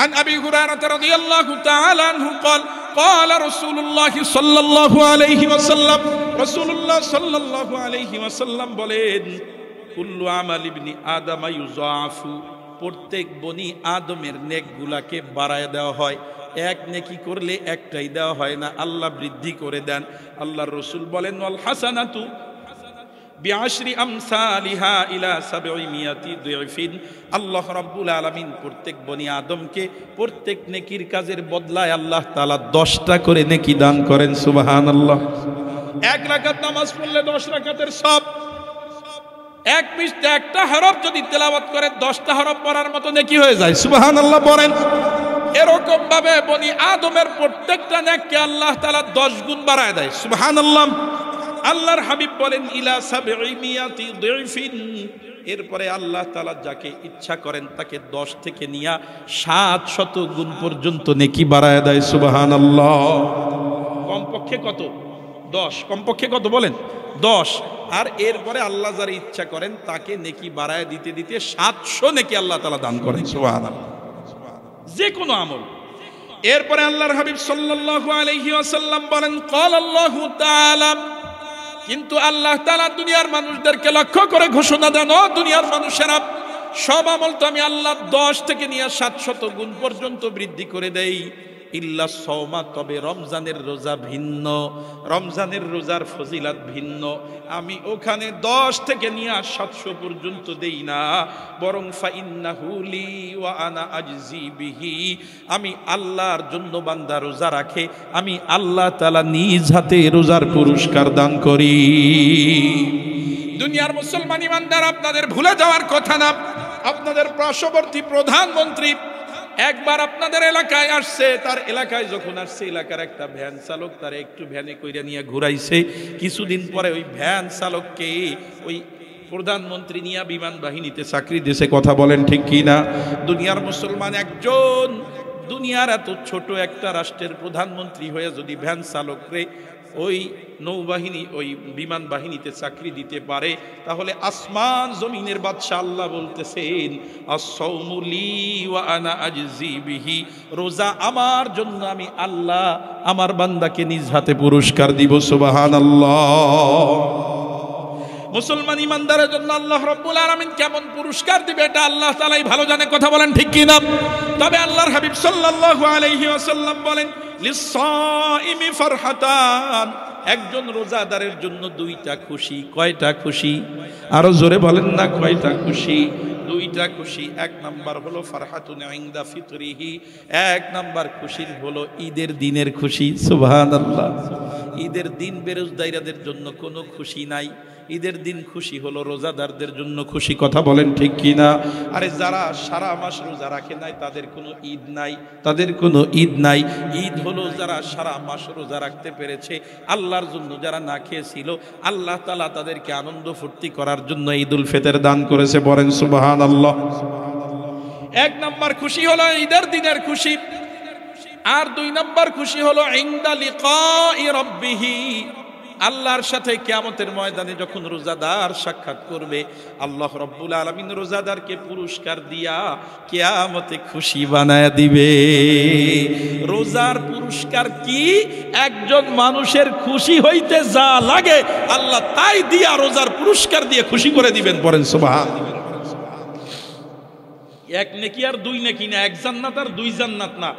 আন আবি হুরায়রা রাদিয়াল্লাহু তাআলা আনহু قال قال رسول الله صلى الله عليه وسلم, রাসূলুল্লাহ সাল্লাল্লাহু আলাইহি ওয়াসাল্লাম বলেন কুল্লু আমাল ইবনি আদম ইউযাফু প্রত্যেক বনি আদমের নেকগুলাকে বাড়ায় দেওয়া হয়। এক নেকি করলে একটাই দেওয়া হয় না, আল্লাহ বৃদ্ধি করে দেন। আল্লাহর রাসূল বলেন ওয়াল হাসানাতু বিআশরি আমসালিহা ইলা 700 দুইফিন। আল্লাহ রাব্বুল আলামিন প্রত্যেক বনি আদমকে প্রত্যেক নেকির কাজের বদলায় আল্লাহ তাআলা 10টা করে নেকি দান করেন। সুবহানাল্লাহ। 1 রাকাত নামাজ পড়লে 10 রাকাতের সব, এক পৃষ্ঠা একটা হরফ যদি তেলাওয়াত করে 10টা হরফ পড়ার মতো নেকি হয়ে যায়। সুবহানাল্লাহ বলেন। এরকম ভাবে বনি আদমের প্রত্যেকটা নেককে আল্লাহ তাআলা 10 গুণ বাড়ায় দেয়। সুবহানাল্লাহ। আল্লাহর হাবিব বলেন ইলা 700 দুইফিন। এরপরে আল্লাহ তাআলা যাকে ইচ্ছা করেন তাকে 10 থেকে নিয়ে 700 গুণ পর্যন্ত নেকি বাড়ায় দেয়। সুবহানাল্লাহ। কমপক্ষে কত? 10। কমপক্ষে কত বলেন? 10। আর এরপরে আল্লাহ যার ইচ্ছা করেন তাকে নেকি বাড়ায় দিতে দিতে 700 নেকি আল্লাহ তাআলা দান করেন। সুবহানাল্লাহ। যে কোনো আমল। এরপরে আল্লাহর হাবিব সাল্লাল্লাহু আলাইহি ওয়াসাল্লাম বলেন ক্বাল আল্লাহু তাআলা, কিন্তু আল্লাহ তাআলা দুনিয়ার মানুষদেরকে লক্ষ্য করে ঘোষণা দেন, ও দুনিয়ার মানুষেরা, সব আমল তো আমি আল্লাহ 10 থেকে নিয়ে 700 গুণ পর্যন্ত বৃদ্ধি করে দেই, ইল্লা সওমা, তবে রমজানের রোজা ভিন্ন, রমজানের রোজার ফজিলাত ভিন্ন। আমি ওখানে 10 থেকে নিয়ে 700 পর্যন্ত দেই না, বরং ফাইন্নাহু লি ওয়া আনা আজজি বিহি, আমি আল্লাহর জন্য বান্দা রোজা রাখে, আমি আল্লাহ তাআলা নিজ হাতে রোজার পুরস্কার দান করি। দুনিয়ার মুসলমান ইমানদার, আপনাদের ভুলে যাওয়ার কথা না, আপনাদের পার্শ্ববর্তী প্রধানমন্ত্রী একবার আপনাদের এলাকায় আসছে। তার এলাকায় যখন আসছে, এলাকার একটা ভ্যান চালক তার একটু ভ্যানে কইরা নিয়ে ঘুরাইছে। কিছুদিন পরে ওই ভ্যান চালককে ওই প্রধানমন্ত্রী নিয়ে বিমান বাহিনীতে চাকরি দিয়েছে। কথা বলেন ঠিক কি না? দুনিয়ার মুসলমান একজন দুনিয়ার এত ছোট একটা রাষ্ট্রের প্রধানমন্ত্রী হয়ে যদি ভ্যান চালকরে ওই নৌবাহিনী ওই বিমান বাহিনীতে চাকরি দিতে পারে, তাহলে আসমান জমিনের বাদশা আল্লাহ বলতেছেন আস-সাওমু লি ওয়া আনা আজজি বিহি, রোজা আমার জন্য, আমি আল্লাহ আমার বান্দাকে নিজ হাতে পুরস্কার দিব। সুবহানাল্লাহ। মুসলমান ইমানদারের জন্য আল্লাহ রাব্বুল আলামিন কেমন পুরস্কার দিবে এটা আল্লাহ তাআলাই ভালো জানে। কথা বলেন ঠিক কি না? তবে আল্লাহর হাবিব সাল্লাল্লাহু আলাইহি ওয়াসাল্লাম বলেন লিস-সাইমি ফারহাতান, একজন রোজাদারের জন্য 2টা খুশি। কয়টা খুশি? আরো জোরে বলেন না, কয়টা খুশি? 2টা খুশি। 1 নাম্বার হলো ফারহাতুন ইনদা ফিতরিহি, 1 নাম্বার খুশি হলো ঈদের দিনের খুশি। সুবহানাল্লাহ। ঈদের দিন বেরোজদারদের জন্য কোনো খুশি নাই, ঈদের দিন খুশি হলো রোজাদারদের জন্য খুশি। কথা বলেন ঠিক কি না? আরে যারা সারা মাস রোজা রাখে নাই তাদের কোনো ঈদ নাই, তাদের কোনো ঈদ নাই। ঈদ হলো যারা সারা মাস রোজা রাখতে পেরেছে, আল্লাহর জন্য যারা না খেয়েছিল, আল্লাহ তাআলা তাদেরকে আনন্দ ফুর্তি করার জন্য ঈদুল ফিতর দান করেছে। বলেন সুবহানাল্লাহ। 1 নাম্বার খুশি হলো ঈদের দিনের খুশি। আর 2 নাম্বার খুশি হলো ইনদা লিকাই রাব্বিহি, আল্লাহর সাথে কিয়ামতের ময়দানে যখন রোজাদার সাক্ষাৎ করবে, আল্লাহ রাব্বুল আলামিন রোজাদারকে পুরস্কার দিয়া কিয়ামতে খুশি বানায়া দিবে। রোজার পুরস্কার কি? একজন মানুষের খুশি হইতে যা লাগে আল্লাহ তাই দিয়া রোজার পুরস্কার দিয়ে খুশি করে দিবেন। পড়েন সুবহানাল্লাহ। 1 নেকি আর 2 নেকি না, 1 জান্নাত আর 2 জান্নাত না।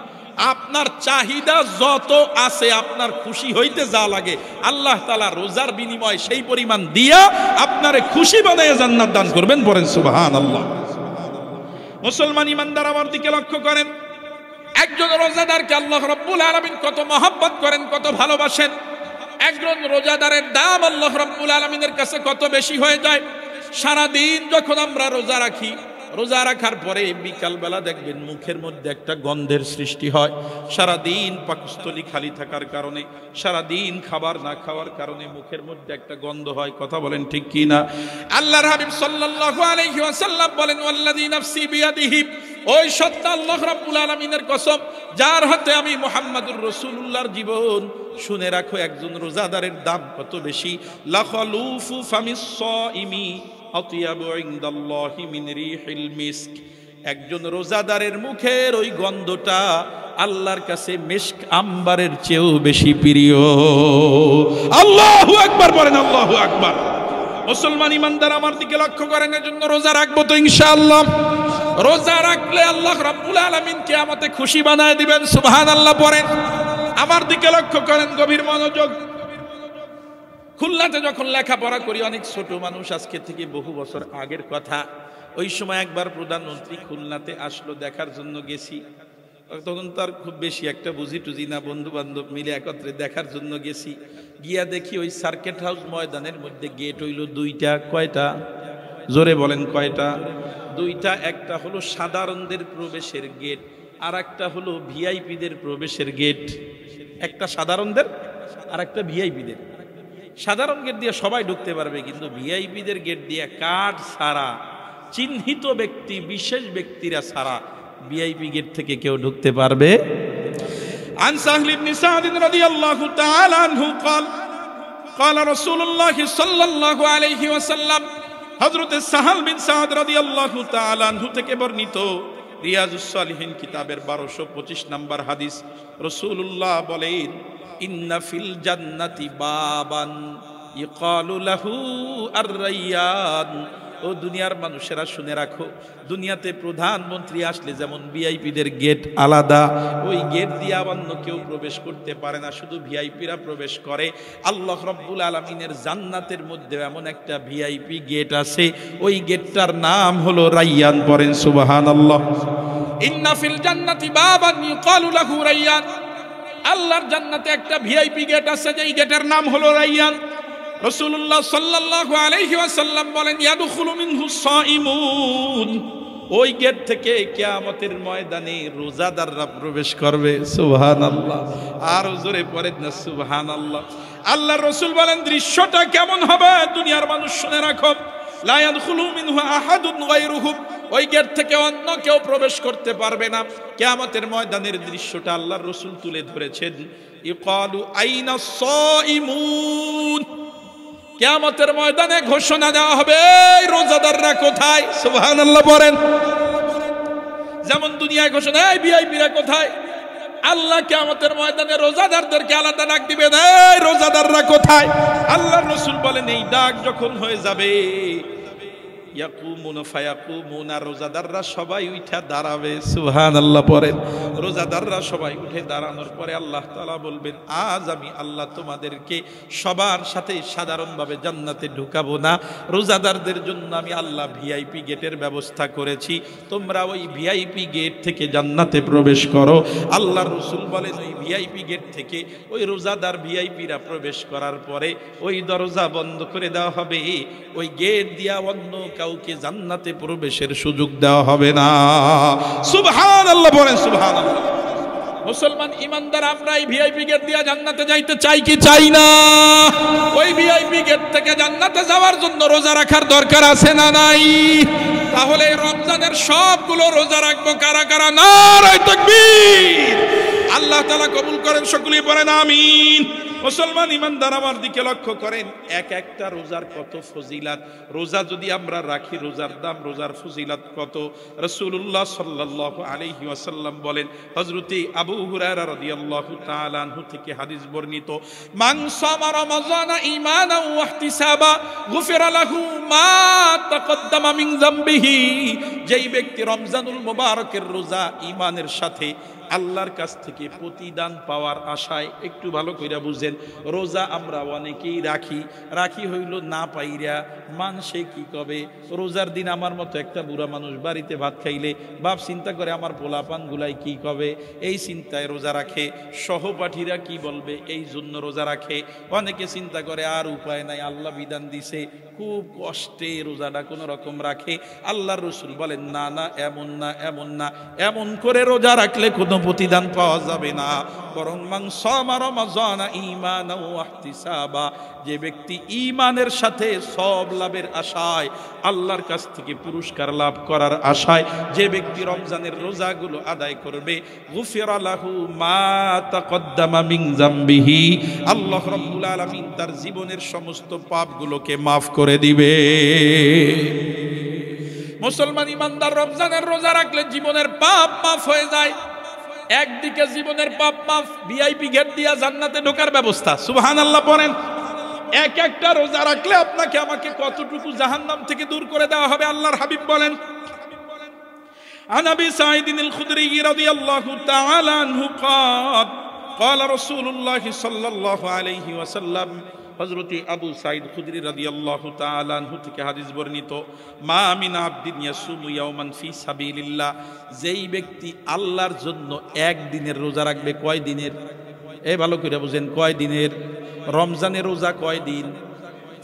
আপনার চাহিদা যত আছে, আপনার খুশি হইতে যা লাগে আল্লাহ তাআলা রোজার বিনিময়ে সেই পরিমাণ দিয়া আপনারে খুশি বানায় জান্নাত দান করবেন। পড়েন সুবহানাল্লাহ। মুসলমান ইমানদার আমার দিকে লক্ষ্য করেন, একজন রোজাদারকে আল্লাহ রাব্বুল আলামিন কত মহব্বত করেন, কত ভালোবাসেন। একজন রোজাদারের দাম আল্লাহ রাব্বুল আলামিনের কাছে কত বেশি হয়ে যায়। সারা দিন যখন আমরা রোজা রাখি, রোজা রাখার পরে বিকালবেলা দেখবেন মুখের মধ্যে একটা গন্ধের সৃষ্টি হয়। সারাদিন পাকস্থলী খালি থাকার কারণে, সারাদিন খাবার না খাওয়ার কারণে মুখের মধ্যে একটা গন্ধ হয়। কথা বলেন ঠিক কি না? আল্লাহর হাবিব সাল্লাল্লাহু আলাইহি ওয়াসাল্লাম বলেন ওয়াল্লাযী নাফসি বিয়াদিহি, ওই সত্য আল্লাহ রাব্বুল আলামিনের কসম যার হাতে আমি মুহাম্মাদুর রাসূলুল্লাহর জীবন, শুনে রাখো একজন রোজাদারের দাম কত বেশি। লাখালুফু ফামিস সাইমি আতিয়াবু ইনদাল্লাহি মিন রিহিল মিস্ক, একজন রোজাদারের মুখের ওই গন্ধটা আল্লাহর কাছে মিস্ক আম্বারের চেয়েও বেশি প্রিয়। আল্লাহু আকবার বলেন, আল্লাহু আকবার। মুসলমান ইমানদার আমার দিকে লক্ষ্য করেন, এজন্য রোজা রাখবো তো ইনশাআল্লাহ। রোজা রাখলে আল্লাহ রাব্বুল আলামিন কিয়ামতে খুশি বানায় দিবেন, সুবহানাল্লাহ পড়েন। আমার দিকে লক্ষ্য করেন, গভীর মনোযোগ। খুলনাতে যখন লেখাপড়া করি, অনেক ছোট মানুষ, আজকে থেকে বহু বছর আগের কথা। ওই সময় একবার প্রধানমন্ত্রী খুলনাতে আসলো, দেখার জন্য গেছি। তখন তার খুব বেশি একটা বুঝি টুজি না, বন্ধু বান্ধব মিলে একত্রে দেখার জন্য গেছি। গিয়া দেখি ওই সার্কিট হাউস ময়দানের মধ্যে গেট হইল দুইটা। কয়টা? জোরে বলেন কয়টা? দুইটা। একটা হলো সাধারণদের প্রবেশের গেট, আর একটা হলো ভিআইপিদের প্রবেশের গেট। একটা সাধারণদের আর একটা ভিআইপিদের। সাধারণ গেট দিয়ে সবাই ঢুকতে পারবে, কিন্তু ভিআইপিদের গেট দিয়ে কার্ড ছাড়া, চিহ্নিত ব্যক্তি, বিশেষ ব্যক্তিরা ছাড়া ভিআইপি গেট থেকে কেউ ঢুকতে পারবে। আন সাহল ইবনে সাদ রাদিয়াল্লাহু তাআলা আনহু قال قال رسول الله صلى الله عليه وسلم, হযরত সাহল বিন সাদ রাদিয়াল্লাহু তাআলা আনহু থেকে বর্ণিত, রিয়াজুস সালিহিন কিতাবের 1225 নম্বর হাদিস। রাসূলুল্লাহ বলেন, ইন্না ফিল জান্নাতি বাবান ইকালু লাহু আর-রায়্যান। ও দুনিয়ার মানুষেরা শুনে রাখো, দুনিয়াতে প্রধানমন্ত্রী আসলে যেমন ভিআইপিদের গেট আলাদা, ওই গেট দিয়ে অন্য কেউ প্রবেশ করতে পারে না, শুধু ভিআইপিরা প্রবেশ করে। আল্লাহ রাব্বুল আলামিনের জান্নাতের মধ্যে এমন একটা ভিআইপি গেট আছে, ওই গেটটার নাম হলো রায়্যান। পড়েন সুবহানাল্লাহ। ইন্না ফিল জান্নাতি বাবান ইকালু লাহু রায়্যান। আল্লাহর জান্নাতে একটা ভিআইপি গেট আছে, যেই গেটের নাম হলো রায়্যান। রাসূলুল্লাহ সাল্লাল্লাহু আলাইহি ওয়াসাল্লাম বলেন, ইয়াদখুলু মিনহু সাইমুন। ওই গেট থেকে কিয়ামতের ময়দানে রোজাদাররা প্রবেশ করবে। সুবহানাল্লাহ। আর জোরে পড়েন না সুবহানাল্লাহ। আল্লাহর রাসূল বলেন, দৃশ্যটা কেমন হবে দুনিয়ার মানুষ শুনে রাখো। লা ইয়াদখুলু মিনহু আহাদুন গায়রুহু। ওই গেট থেকে অন্য কেউ প্রবেশ করতে পারবে না। কিয়ামতের ময়দানের দৃশ্যটা আল্লাহর রাসূল তুলে ধরেছেন। ইকালু আইনা সাইমুন। কিয়ামতের ময়দানে ঘোষণা দেওয়া হবে, এই রোজাদাররা কোথায়? সুবহানাল্লাহ বলেন। যেমন দুনিয়ায় ঘোষণা, এই ভিআইপিরা কোথায়? আল্লাহ কিয়ামতের ময়দানে রোজাদারদেরকে আলাদা ডাক দিবেন, এই রোজাদাররা কোথায়? আল্লাহর রাসূল বলেন, এই ডাক যখন হয়ে যাবে, ইয়াকুমুনা ফায়াকুমুনা, রোজাদাররা সবাই উঠে দাঁড়াবে। সুবহানাল্লাহ পড়েন। রোজাদাররা সবাই উঠে দাঁড়ানোর পরে আল্লাহ তাআলা বলবেন, আজ আমি আল্লাহ তোমাদেরকে সবার সাথে সাধারণভাবে জান্নাতে ঢুকাবো না, রোজাদারদের জন্য আমি আল্লাহ ভিআইপি গেটের ব্যবস্থা করেছি, তোমরা ওই ভিআইপি গেট থেকে জান্নাতে প্রবেশ করো। আল্লাহর রাসূল বলেন, ওই ভিআইপি গেট থেকে ওই রোজাদার ভিআইপিরা প্রবেশ করার পরে ওই দরজা বন্ধ করে দেওয়া হবে, ওই গেট দিয়া অন্য কাউকে জান্নাতে প্রবেশের সুযোগ দেওয়া হবে না। সুবহানাল্লাহ বলেন সুবহানাল্লাহ। মুসলমান ইমানদার, আমরা এই ভিআইপি গেট দিয়ে জান্নাতে যাইতে চাই কি চাই না? ওই ভিআইপি গেট থেকে জান্নাতে যাওয়ার জন্য রোজা রাখার দরকার আছে না নাই? তাহলে রমজানের সবগুলো রোজা রাখবো কারা কারা? নারে তাকবীর। আল্লাহ তাআলা কবুল করেন, সকলেই পড়েন আমিন। মুসলমান ইমানদার আমার দিকে লক্ষ্য করেন, এক একটা রোজার কত ফজিলাত। রোজা যদি আমরা রাখি, রোজার দাম, রোজার ফজিলাত কত। রাসূলুল্লাহ সাল্লাল্লাহু আলাইহি ওয়াসাল্লাম বলেন, হযরতে আবু হুরায়রা রাদিয়াল্লাহু তাআলা আনহু থেকে হাদিস বর্ণিত, মান সামা রমাযানা ঈমানান ওয়া ইহতিসাবা গুফিরা লাহু মা তাকদ্দামা মিন যামবিহি। যেই ব্যক্তি রমজানুল মুবারকের রোজা ঈমানের সাথে আল্লাহর কাছ থেকে প্রতিদান পাওয়ার আশায়, একটু ভালো কইরা বুঝেন, রোজা আমরা অনেকেই রাখি হইল না পাইরা, মানুষে কি কবে? রোজার দিন আমার মতো একটা বুড়া মানুষ বাড়িতে ভাত খাইলে বাপ চিন্তা করে আমার পোলাপান গুলাই কি কবে, এই চিন্তায় রোজা রাখে। সহপাঠীরা কি বলবে, এই জন্য রোজা রাখে। অনেকে চিন্তা করে আর উপায় নাই, আল্লাহ বিধান দিছে, খুব কষ্টে রোজাটা কোনো রকম রাখে। আল্লাহর রাসূল বলেন, না না, এমন না, এমন না, এমন করে রোজা রাখলে কোনো প্রতিদান পাওয়া যাবে না। বরং মান সামা রমাযানা ঈমানান ওয়া ইহতিসাবা, যে ব্যক্তি ঈমানের সাথে সব লাভের আশায়, আল্লাহর কাছ থেকে পুরস্কার লাভ করার আশায় যে ব্যক্তি রমজানের রোজাগুলো আদায় করবে, গুফিরা লাহু মা তাকদ্দামা মিন যামবিহি, আল্লাহ রাব্বুল আলামিন তার জীবনের সমস্ত পাপগুলোকে মাফ করে দিবে। মুসলমান ইমানদার, রমজানের রোজা রাখলে জীবনের পাপ মাফ হয়ে যায়। একদিকে জীবনের পাপ মাফ, ভিআইপি গেট দিয়া জান্নাতে ঢোকার ব্যবস্থা। সুবহানাল্লাহ পড়েন। এক একটা রোজা রাখলে আপনাকে আমাকে কতটুকু জাহান্নাম থেকে দূর করে দেওয়া হবে আল্লাহর হাবিব বলেন। আন আবি সাঈদ আল-খুদরি রাদিয়াল্লাহু তাআলা আনহু قال قال رسول الله صلى الله عليه وسلم হযরত আবু সাঈদ খুদরি রাদিয়াল্লাহু তাআলা আনহু থেকে হাদিস বর্ণিত, মা মিন আবদিন ইয়াসুমু ইয়াওমান ফি সাবিলিল্লাহ, যেই ব্যক্তি আল্লাহর জন্য একদিনের রোজা রাখবে। কয় দিনের? এই ভালো করে বুঝেন, কয় দিনের? রমজানের রোজা কয় দিন?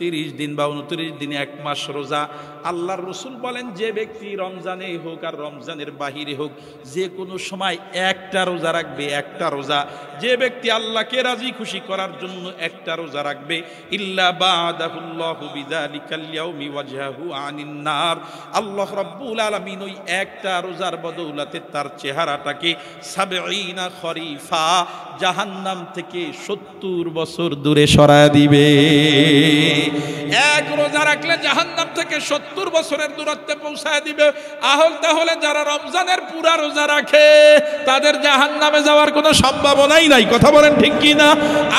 30 দিন বা 29 দিনে, এক মাস রোজা। আল্লাহর রাসূল বলেন, যে ব্যক্তি রমজানে হোক আর রমজানের বাহিরে হোক যে কোনো সময় একটা রোজা রাখবে, একটা রোজা, যে ব্যক্তি আল্লাহকে রাজি খুশি করার জন্য একটা রোজা রাখবে, ইল্লা বাদাহুল্লাহু বিযালিকাল ইয়াউমি ওয়াজহাহু আনিন নার, আল্লাহ রাব্বুল আলামিন ওই একটা রোজার বদৌলতে তার চেহারাটাকে ৭০ খরিফা জাহান্নাম থেকে ৭০ বছর দূরে সরায় দিবে। এক রোজা রাখলে জাহান্নাম থেকে ৭০ বছরের দূরত্বে পৌঁছায় দিবে। তাহলে যারা রমজানের পুরা রোজা রাখে তাদের জাহান্নামে যাওয়ার কোনো সম্ভাবনাই নাই। কথা বলেন ঠিক কি না?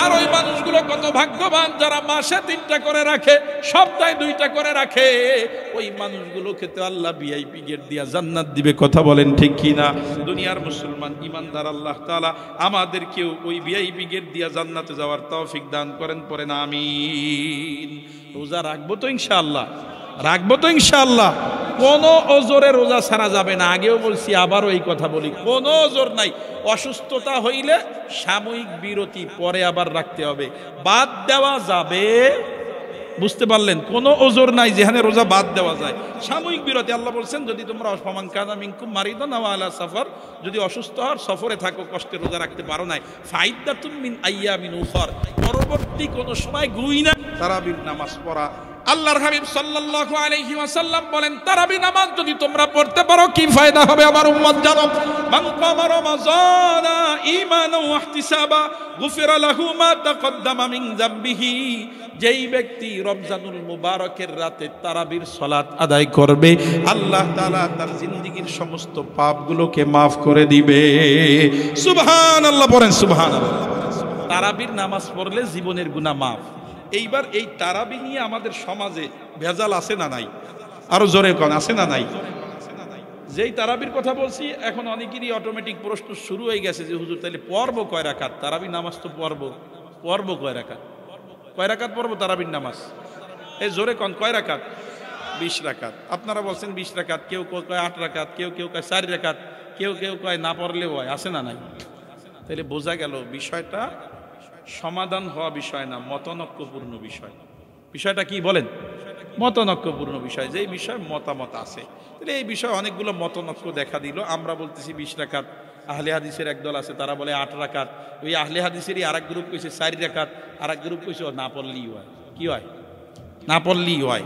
আর ওই মানুষগুলো কত ভাগ্যবান যারা মাসে 3টা করে রাখে, সপ্তাহে 2টা করে রাখে। ওই মানুষগুলোকে তো আল্লাহ ভিআইপি গেট দিয়া জান্নাত দিবে। কথা বলেন ঠিক কি না? দুনিয়ার মুসলমান ইমানদার আল্লাহ তাআলা আমাদেরকেও ওই ভিআইপি গেট দিয়া জান্নাতে যাওয়ার তৌফিক দান করেন, পড়েন আমিন। রোজা রাখবো তো ইনশাআল্লাহ, রাখবো তো ইনশাআল্লাহ। কোনো ওজরে রোজা ছাড়া যাবে না। আগেও বলছি, আবারও এই কথা বলি, কোনো ওজর নাই। অসুস্থতা হইলে সাময়িক বিরতি, পরে আবার রাখতে হবে, বাদ দেওয়া যাবে। বুঝতে পারলেন? কোনো ওজর নাই যেখানে রোজা বাদ দেওয়া যায়। সাময়িক বিরতি, আল্লাহ বলছেন যদি তোমরা ফামান কানা মিনকুম মারিদান আও আলা সাফার, যদি অসুস্থ হও, সফরে থাকো, কষ্টে রোজা রাখতে পারো নাই, ফাইদ্দাতুম মিন আইয়ামিন উখর, পরবর্তী কোনো সময় গুইনা তারাবির নামাজ পড়া। আল্লাহর হাবিব সাল্লাল্লাহু আলাইহি ওয়াসাল্লাম বলেন, তারাবি নামাজ যদি তোমরা পড়তে পারো কি ফায়দা হবে আমার উম্মত জানো? মান কামা রমাযানা ঈমানান ওয়া ইহতিসাবা গুফিরা লাহু মা তাকদ্দামা মিন যামবিহি, যেই ব্যক্তি রমজানুল মুবারকের রাতে তারাবির সালাত আদায় করবে আল্লাহ তাআলা তার জিন্দেগীর সমস্ত পাপগুলোকে maaf করে দিবে। সুবহানাল্লাহ, পড়েন সুবহানাল্লাহ। তারাবির নামাজ পড়লে জীবনের গুনাহ maaf। এইবার এই তারাবি নিয়ে আমাদের সমাজে ভেজাল আছে না নাই? আরো জোরে কোন, আছে না নাই? যেই তারাবির কথা বলছি এখন অনেকেরই অটোমেটিক প্রশ্ন শুরু হয়ে গেছে যে হুজুর তাহলে পড়ব কয় রাকাত? তারাবি নামাজ তো পড়ব কয় রাকাত? কয় রাকাত পড়ব তারাবির নামাজ? এই জোরে কোন, কয় রাকাত? 20 রাকাত। আপনারা বলছেন 20 রাকাত, কেউ কয় 8 রাকাত, কেউ কয় 4 রাকাত, কেউ কয় না পড়লেও হয়। আছে না নাই? তাহলে বোঝা গেল বিষয়টা সমাধান হওয়া বিষয় না, মতনৈক্যপূর্ণ বিষয়। বিষয়টা কি বলেন? মতনৈক্যপূর্ণ বিষয়। যেই বিষয় মতামত আছে, তাহলে এই বিষয়ে অনেকগুলো মতনৈক্য দেখা দিল। আমরা বলতেছি 20 রাকাত, আহলে হাদিসের একদল আছে তারা বলে 8 রাকাত, ওই আহলে হাদিসেরই আরেক গ্রুপ কইছে 4 রাকাত, আরেক গ্রুপ কইছে না পড়লেই হয়। কি হয়? না পড়লেই হয়।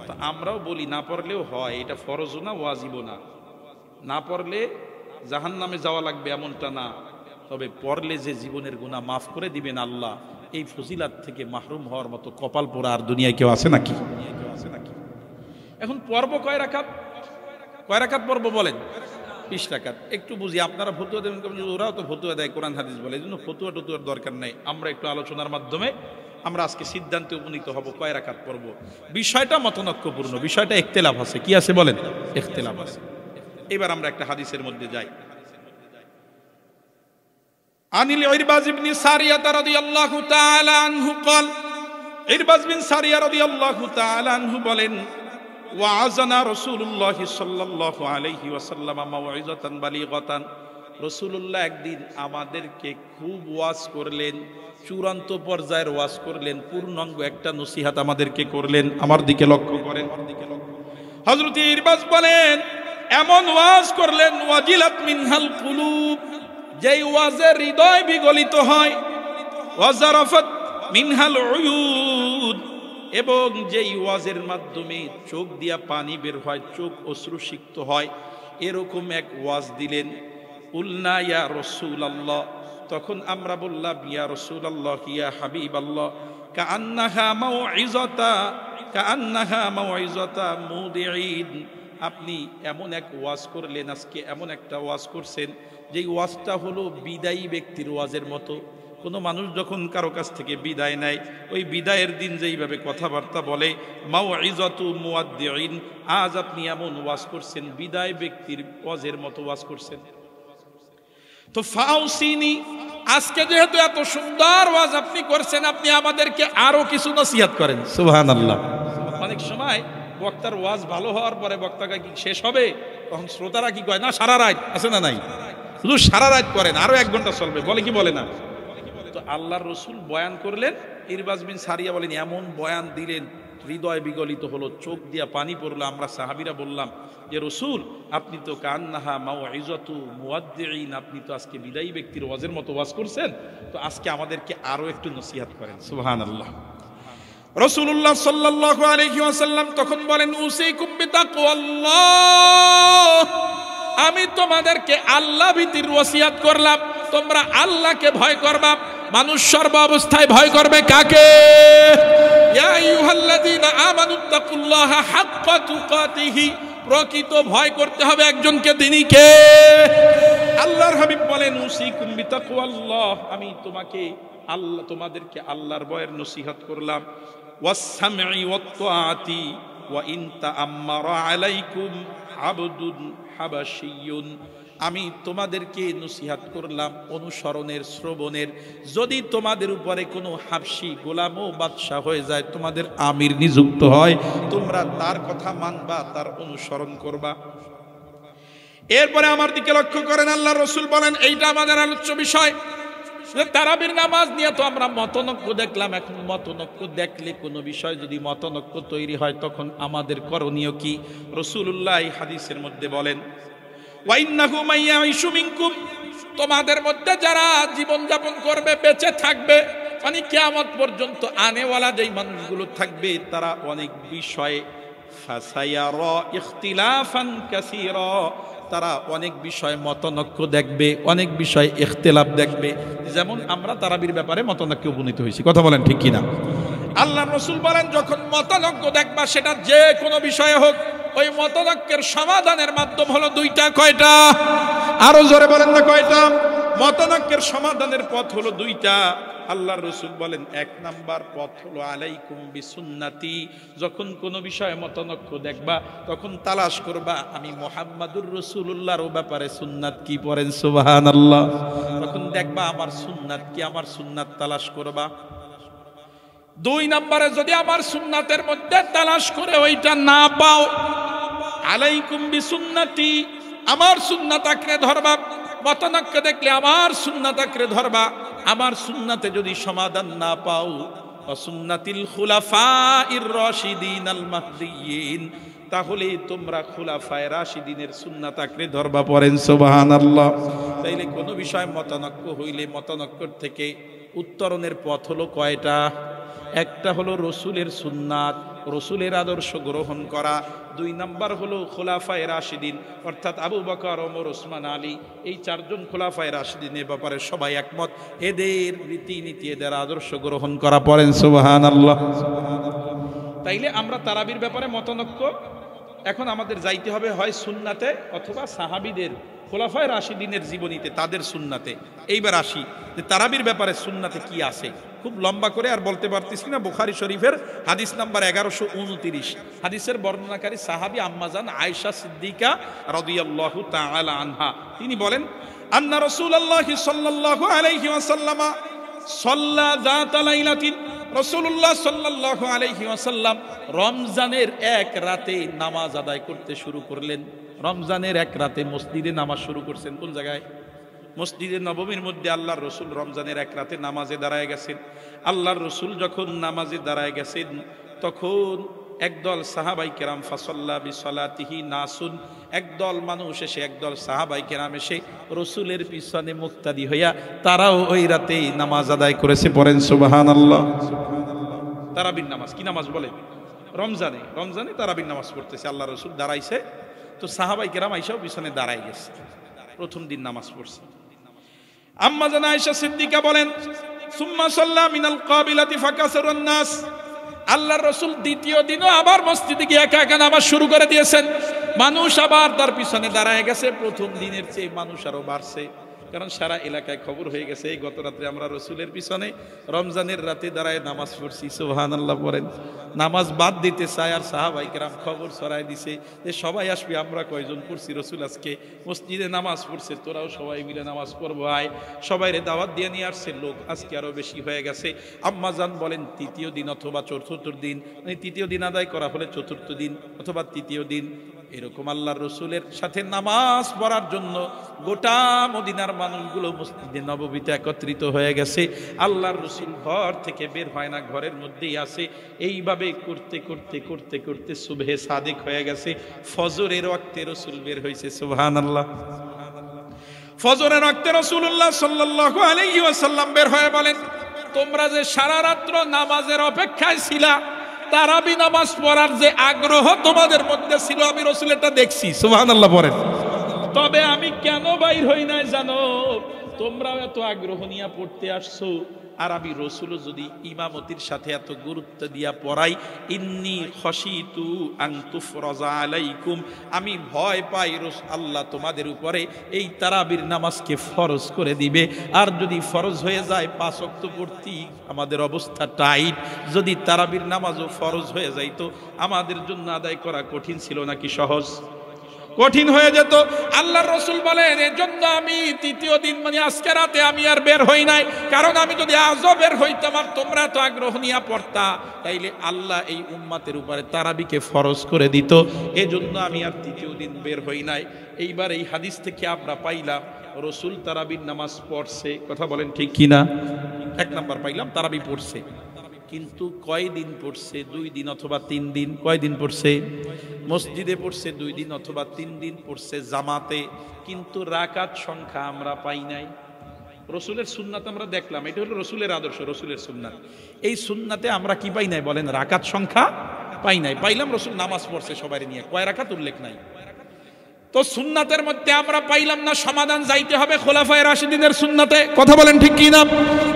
তো আমরাও বলি না পড়লেও হয়, এটা ফরজও না, ওয়াজিবও না। না পড়লে জাহান্নামে যাওয়া লাগবে এমনটা না, তবে পড়লে যে জীবনের গুনাহ মাফ করে দিবেন আল্লাহ, এই ফজিলাত থেকে মাহরুম হওয়ার মতো কপাল পোড়া আর দুনিয়ায় কেউ আছে নাকি? এখন পর্ব কয় রাকাত? কয় রাকাত পর্ব বলেন? 20 রাকাত। একটু বুঝি, আপনারা ফতুয়া দেবেন, ওরাও তো ফতুয়া দেয়, কোরআন হাদিস বলে, এই জন্য ফতুয়া টতুয়ার দরকার নাই। আমরা একটু আলোচনার মাধ্যমে আমরা আজকে সিদ্ধান্তে উপনীত হব কয় রাকাত পড়ব। বিষয়টা মতনৈক্যপূর্ণ, বিষয়টা ইখতিলাফ আছে। কি আছে বলেন? ইখতিলাফ আছে। এবার আমরা একটা হাদিসের মধ্যে যাই। আনিল ইরবাজ ইবনে সারিয়া রাদিয়াল্লাহু তাআলা আনহু قال, ইরবাজ বিন সারিয়া রাদিয়াল্লাহু তাআলা আনহু বলেন, ওয়াআযানা রাসূলুল্লাহ সাল্লাল্লাহু আলাইহি ওয়াসাল্লাম মাউইযাতান বালিগাতান, রাসূলুল্লাহ একদিন আমাদেরকে খুব ওয়াজ করলেন, চূড়ান্ত পর্যায়ের ওয়াজ করলেন, পূর্ণাঙ্গ একটা নসিহত আমাদেরকে করলেন। আমার দিকে লক্ষ্য করেন। হযরত ইরবাজ বলেন, এমন ওয়াজ করলেন, ওয়াজিলাত মিনহাল কুলুব, যেই ওয়াজে হৃদয় বিগলিত হয়, ওয়াজারাফাত মিনহাল উয়ুন, এবং যেই ওয়াজের মাধ্যমে চোখ দিয়া পানি বের হয়, চোখ অশ্রুসিক্ত হয়, এরকম এক ওয়াজ দিলেন। কুলনা ইয়া রাসূলুল্লাহ, তখন আমরা বললাম ইয়া রাসূলুল্লাহ, ইয়া হাবিবাল্লাহ, কাআন্নাহা মাউইযাতা মুদিঈন, আপনি এমন এক ওয়াজ করলেন, আজকে এমন একটা ওয়াজ করছেন যেই ওয়াজটা হলো বিদায়ী ব্যক্তির ওয়াজের মতো, কোনো মানুষ যখন কারো কাছ থেকে বিদায় নেয়, ওই বিদায়ের দিন যেইভাবে কথাবার্তা বলে, মাউইজাতু মুআদ্দিইন, আজ আপনি এমন ওয়াজ করছেন বিদায় ব্যক্তির ওয়াজের মতো ওয়াজ করছেন। তো ফাউসিনি, আজকে যেহেতু এত সুন্দর ওয়াজ আপনি করছেন, আপনি আমাদেরকে আরো কিছু নসিহত করেন। সুবহানাল্লাহ। অনেক সময় বক্তার ওয়াজ ভালো হওয়ার পরে বক্তাকে কি শেষ হবে, তখন শ্রোতারা কি কয়, না সারা রাত আছে না নাই, শুধু সারা রাত করেন, আরো 1 ঘন্টা চলবে, বলে কি বলে না? তো আল্লাহর রসুল বয়ান করলেন, ইরবাজ বিন সারিয়া বলেন এমন বয়ান দিলেন, হৃদয় বিগলিত হলো, চোখ দিয়া পানি পড়লো। আমরা সাহাবীরা বললাম যে রসুল, আপনি তো কান্নাহা মাউইজাতু মুআদ্দিইন, আপনি তো আজকে বিদায়ী ব্যক্তির ওয়াজের মতো ওয়াজ করছেন, তো আজকে আমাদেরকে আরো একটু নসিহত করেন। সুবহানাল্লাহ। রাসূলুল্লাহ সাল্লাল্লাহু আলাইহি ওয়াসাল্লাম তখন বলেন, উসিকুম বিতাকওয়াল্লাহ, আমি তোমাদেরকে আল্লাহ ভীতির ওসিয়ত করলাম, তোমরা আল্লাহকে ভয় করবা। মানুষ সর্ব অবস্থায় ভয় করবে কাকে? ইয়া আইয়ুহাল্লাযীনা আমানুত্তাকুল্লাহা হাক্কা তুকাতিহি, প্রকৃত ভয় করতে হবে একজনকে, তিনি কে? আল্লাহর হাবিব বলেন, উসিকুম বিতাকওয়াল্লাহ, আমি তোমাদেরকে আল্লাহর ভয়ের নসিহত করলাম। ওয়াস-সামঈ ওয়াত-তাআতি ওয়া ইন তাআম্মারা আলাইকুম আবদুন হাবাশিয়্যুন, আমি তোমাদেরকে নসিহত করলাম অনুসরণের, শ্রবণের। যদি তোমাদের উপরে কোনো হাবশি গোলাম ও বাদশাহ হয়ে যায়, তোমাদের আমির নিযুক্ত হয়, তোমরা তার কথা মানবা, তার অনুসরণ করবা। এরপরে আমার দিকে লক্ষ্য করেন, আল্লাহ রসুল বলেন, এইটা আমাদের আলোচ্য বিষয়। তারাবির নামাজ নিয়ে তো আমরা মতনৈক্য দেখলাম। এখন মতনৈক্য দেখলে কোনো বিষয় যদি মতনৈক্য তৈরি হয়, তখন আমাদের করণীয় কি? রাসূলুল্লাহ হাদিসের মধ্যে বলেন, ওয়াইন্নাহু মাইয়াইশু মিনকুম, তোমাদের মধ্যে যারা জীবন যাপন করবে, বেঁচে থাকবে, মানে কিয়ামত পর্যন্ত আনেওয়ালা যেই মানুষগুলো থাকবে, তারা অনেক বিষয়ে ফাসায়ারা ইখতিলাফান কাসীরা, তারা অনেক বিষয় মতনৈক্য দেখবে, অনেক বিষয় ইখতিলাফ দেখবে। যেমন আমরা তারাবির ব্যাপারে মতনৈক্যে উপনীত হয়েছি, কথা বলেন ঠিক কিনা? আল্লাহ রসুল বলেন, যখন মতনৈক্য দেখবা, সেটা যে কোনো বিষয়ে হোক, ওই মতনৈক্যের সমাধানের মাধ্যম হলো দুইটা। কয়টা? আরো জোরে বলেন না, কয়টা? মতনৈক্যের সমাধানের পথ হলো দুইটা। আল্লাহর রসুল বলেন, 1 নাম্বার পথ হলো আলাইকুম বিসুন্নতি, যখন কোনো বিষয়ে মতনৈক্য দেখবা, তখন তালাশ করবা আমি মুহাম্মাদুর রাসূলুল্লাহর ব্যাপারে সুন্নাত কি পড়েন, সুবহানাল্লাহ। তখন দেখবা আমার সুন্নাত কি, আমার সুন্নাত তালাশ করবা। 2 নম্বরে যদি আমার সুন্নাতের মধ্যে তালাশ করে ওইটা না পাও, আলাইকুম বিসুন্নতি, আমার সুন্নাত আঁকড়ে ধরবা। মতনৈক্য দেখলে আমার সুন্নাত আঁকড়ে ধরবা। আমার সুন্নাতে যদি সমাধান না পাও, সুন্নাতিল খুলাফাইর রাশিদিন আল মাহদিয়িন, তাহলে তোমরা খুলাফায়ে রাশিদিনের সুন্নাত আঁকড়ে ধরবা। পড়েন সুবহানাল্লাহ। তাইলে কোনো বিষয় মতনৈক্য হইলে মতনৈক্যর থেকে উত্তরণের পথ হলো কয়টা? একটা হলো রসুলের সুন্নাত, রসুলের আদর্শ গ্রহণ করা। 2 নাম্বার হলো খোলাফায়ে রাশিদিন, অর্থাৎ আবু বকর, ওমর, ওসমান, আলী, এই 4 জন খোলাফায়ে রাশিদিনের ব্যাপারে সবাই একমত, এদের রীতিনীতি, এদের আদর্শ গ্রহণ করা। পড়েন সুবহানাল্লাহ। তাইলে আমরা তারাবির ব্যাপারে মতনৈক্য, এখন আমাদের যাইতে হবে হয় সুন্নাতে অথবা সাহাবীদের, খোলাফায়ে রাশিদিনের জীবনীতে, তাদের সুন্নাতে। এইবার আসি যে তারাবির ব্যাপারে সুন্নাতে কি আছে। খুব লম্বা করে আর বলতে পারতেছি না। বুখারী শরীফের হাদিস নাম্বার 1129, হাদিসের বর্ণনাকারী সাহাবী আম্মাজান আয়েশা সিদ্দিকা রাদিয়াল্লাহু তাআলা আনহা, তিনি বলেন, আন্না রাসূলুল্লাহ সাল্লাল্লাহু আলাইহি ওয়াসাল্লাম সাল্লা যাতা লাইলাতিন, রাসূলুল্লাহ সাল্লাল্লাহু আলাইহি ওয়াসাল্লাম রমজানের 1 রাতে নামাজ আদায় করতে শুরু করলেন। রমজানের 1 রাতে মসজিদে নামাজ শুরু করছেন। কোন জায়গায়? মসজিদে নববীর মধ্যে আল্লাহর রসুল রমজানের 1 রাতে নামাজে দাঁড়ায় গেছেন। আল্লাহর রসুল যখন নামাজে দাঁড়ায় গেছেন, তখন একদল সাহাবাই কেরাম, ফাসাল্লা বিসলাতিহি নাসুন, একদল মানুষ এসে, একদল সাহাবাই কেরাম এসে রসুলের পিছনে মুক্তাদি হইয়া তারাও ওই রাতে নামাজ আদায় করেছে। পড়েন সুবহানাল্লাহ। তারাবির নামাজ কি নামাজ বলে? রমজানে তারাবির নামাজ পড়তেছে। আল্লাহ রসুল দাঁড়াইছে, তো সাহাবাই কেরাম আইসাও পিছনে দাঁড়াই গেছে। প্রথম দিন নামাজ পড়ছে। আম্মা জানা আয়েশা সিদ্দিকা বলেন, সুম্মা সাল্লা মিনাল কাবিলাতি ফাকাসারান নাস, আল্লাহর রাসূল দ্বিতীয় দিনও আবার মসজিদে গিয়ে একা একা নামাজ শুরু করে দিয়েছেন। মানুষ আবার তার পিছনে দাঁড়ায় গেছে। প্রথম দিনের চেয়ে মানুষ আরো বাড়ছে। কারণ সারা এলাকায় খবর হয়ে গেছে এই গত রাত্রে আমরা রসুলের পিছনে রমজানের রাতে দাঁড়ায় নামাজ পড়ছি, সুবহানাল্লাহ বলেন। নামাজ বাদ দিতে চায় আর সাহাবাই কেরাম খবর ছড়ায় দিছে যে সবাই আসবে, আমরা কয়জন পড়ছি, রসুল আজকে মসজিদে নামাজ পড়ছে, তোরাও সবাই মিলে নামাজ পড়বো আয়। সবাই দাওয়াত দিয়ে নিয়ে আসছে, লোক আজকে আরো বেশি হয়ে গেছে। আম্মা জান বলেন তৃতীয় দিন অথবা চতুর্থ দিন, মানে তৃতীয় দিন আদায় করা হলে চতুর্থ দিন অথবা তৃতীয় দিন, এরকম আল্লাহর রসুলের সাথে নামাজ পড়ার জন্য গোটা মদিনার মানুষগুলো মসজিদে নববীতে একত্রিত হয়ে গেছে। আল্লাহর রসুল ঘর থেকে বের হয় না, ঘরের মধ্যেই আছে। এইভাবে করতে করতে করতে করতে সুবহে সাদিক হয়ে গেছে, ফজরের ওয়াক্তে রসুল বের হয়েছে, সুবহানাল্লাহ। ফজরের ওয়াক্তে রাসূলুল্লাহ সাল্লাল্লাহু আলাইহি ওয়াসাল্লাম বের হয়ে বলেন, তোমরা যে সারা রাত্র নামাজের অপেক্ষায় ছিলা, তারাবি নামাজ পড়ার যে আগ্রহ তোমাদের মধ্যে ছিল, আমি রাসূল এটা দেখছি, সুবহানাল্লাহ বলেন। তবে আমি কেন বাইর হই নাই জানো? তোমরা এত আগ্রহ নিয়ে পড়তে আসছো, আর আমি রাসূল যদি ইমামতির সাথে এত গুরুত্ব দিয়া পড়াই, ইন্নী খশিতু আন তুফরাজা আলাইকুম, আমি ভয় পাই আল্লাহ তোমাদের উপরে এই তারাবির নামাজকে ফরজ করে দিবে। আর যদি ফরজ হয়ে যায় 5 ওয়াক্ত পড়তি আমাদের অবস্থা টাইট, যদি তারাবির নামাজও ফরজ হয়ে যাইতো আমাদের জন্য আদায় করা কঠিন ছিল নাকি সহজ? কঠিন হয়ে যেত। আল্লাহর রাসূল বলেন, এজন্য আমি তৃতীয় দিন মানে আজকে রাতে আমি আর বের হই নাই, কারণ আমি যদি আজও বের হইতাম আর তোমরা তো আগ্রহ নিয়ে পড়তা, তাইলে আল্লাহ এই উম্মাতের উপরে তারাবিকে ফরজ করে দিত, এজন্য আমি আর তৃতীয় দিন বের হই নাই। এইবার এই হাদিস থেকে আমরা পাইলাম রাসূল তারাবির নামাজ পড়ছে, কথা বলেন ঠিক কিনা? 1 নাম্বার পাইলাম তারাবি পড়ছে, কিন্তু কয়দিন পড়ছে? 2 দিন অথবা 3 দিন। কয়দিন পড়ছে? মসজিদে পড়ছে 2 দিন অথবা 3 দিন পড়ছে জামাতে, কিন্তু রাকাত সংখ্যা আমরা পাই নাই। রসুলের সুন্নাত আমরা দেখলাম, এটা হলো রসুলের আদর্শ, রসুলের সুন্নাত। এই সুন্নাতে আমরা কি পাই নাই বলেন? রাকাত সংখ্যা পাই নাই। পাইলাম রসুল নামাজ পড়ছে সবাই নিয়ে, কয় রাকাত উল্লেখ নাই। তো সুন্নাতের মধ্যে আমরা পাইলাম না সমাধান, যাইতে হবে খোলাফায়ে রাশিদিনের সুন্নাতে, কথা বলেন ঠিক কি না?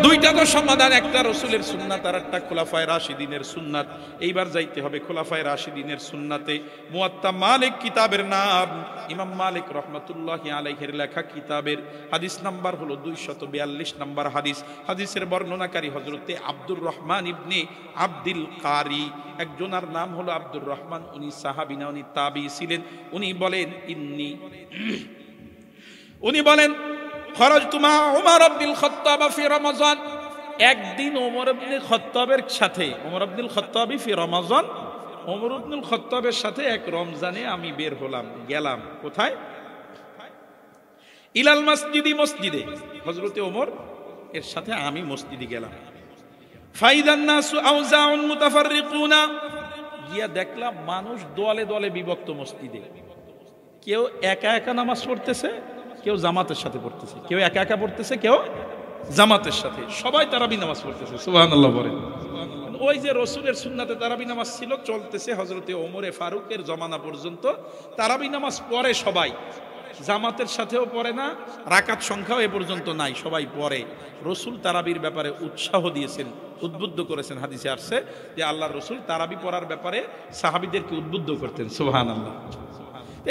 দুইটা তো সমাধান, একটা রসুলের সুন্নাত আর একটা খোলাফায়ে রাশিদিনের সুন্নাত। এইবার যাইতে হবে খোলাফায়ে রাশিদিনের সুন্নাতে। মুয়াত্তা মালিক কিতাবের নাম, ইমাম মালিক রহমাতুল্লাহি আলাইহির লেখা কিতাবের হাদিস নাম্বার হলো 242 নাম্বার হাদিস। হাদিসের বর্ণনাকারী হযরতে আব্দুর রহমান ইবনে আব্দুল কারি, একজনের নাম হলো আব্দুর রহমান, উনি সাহাবী না, উনি তাবী ছিলেন। উনি বলেন খরাজতু মা উমর ইবনুল খাত্তাব ফি রমাজান, একদিন ওমর ইবনে খাত্তাবের সাথে, ওমর ইবনুল খাত্তাবি ফি রমাজান, ওমর ইবনুল খাত্তাবের সাথে এক রমজানে আমি বের হলাম, গেলাম কোথায়? ইলাল মসজিদি, মসজিদে। হযরতে ওমর এর সাথে আমি মসজিদে গেলাম। ফাইদান নাসু আউজাউন মুতাফাররিকুনা, গিয়া দেখলাম মানুষ দলে দলে বিভক্ত মসজিদে। কেউ একা একা নামাজ পড়তেছে, কেউ জামাতের সাথে পড়তেছে, কেউ একা একা পড়তেছে, কেউ জামাতের সাথে, সবাই তারাবি নামাজ পড়তেছে, সুবহানাল্লাহ বলেন। ওই যে রসুলের সুন্নাতে তারাবি নামাজ ছিল, চলতেছে হযরতে ওমরে ফারুকের জমানা পর্যন্ত তারাবি নামাজ পড়ে সবাই, জামাতের সাথেও পড়ে না, রাকাত সংখ্যাও এ পর্যন্ত নাই, সবাই পড়ে। রসুল তারাবির ব্যাপারে উৎসাহ দিয়েছেন, উদ্বুদ্ধ করেছেন। হাদিসে আসছে যে আল্লাহর রসুল তারাবি পড়ার ব্যাপারে সাহাবীদেরকে উদ্বুদ্ধ করতেন, সুবহানাল্লাহ।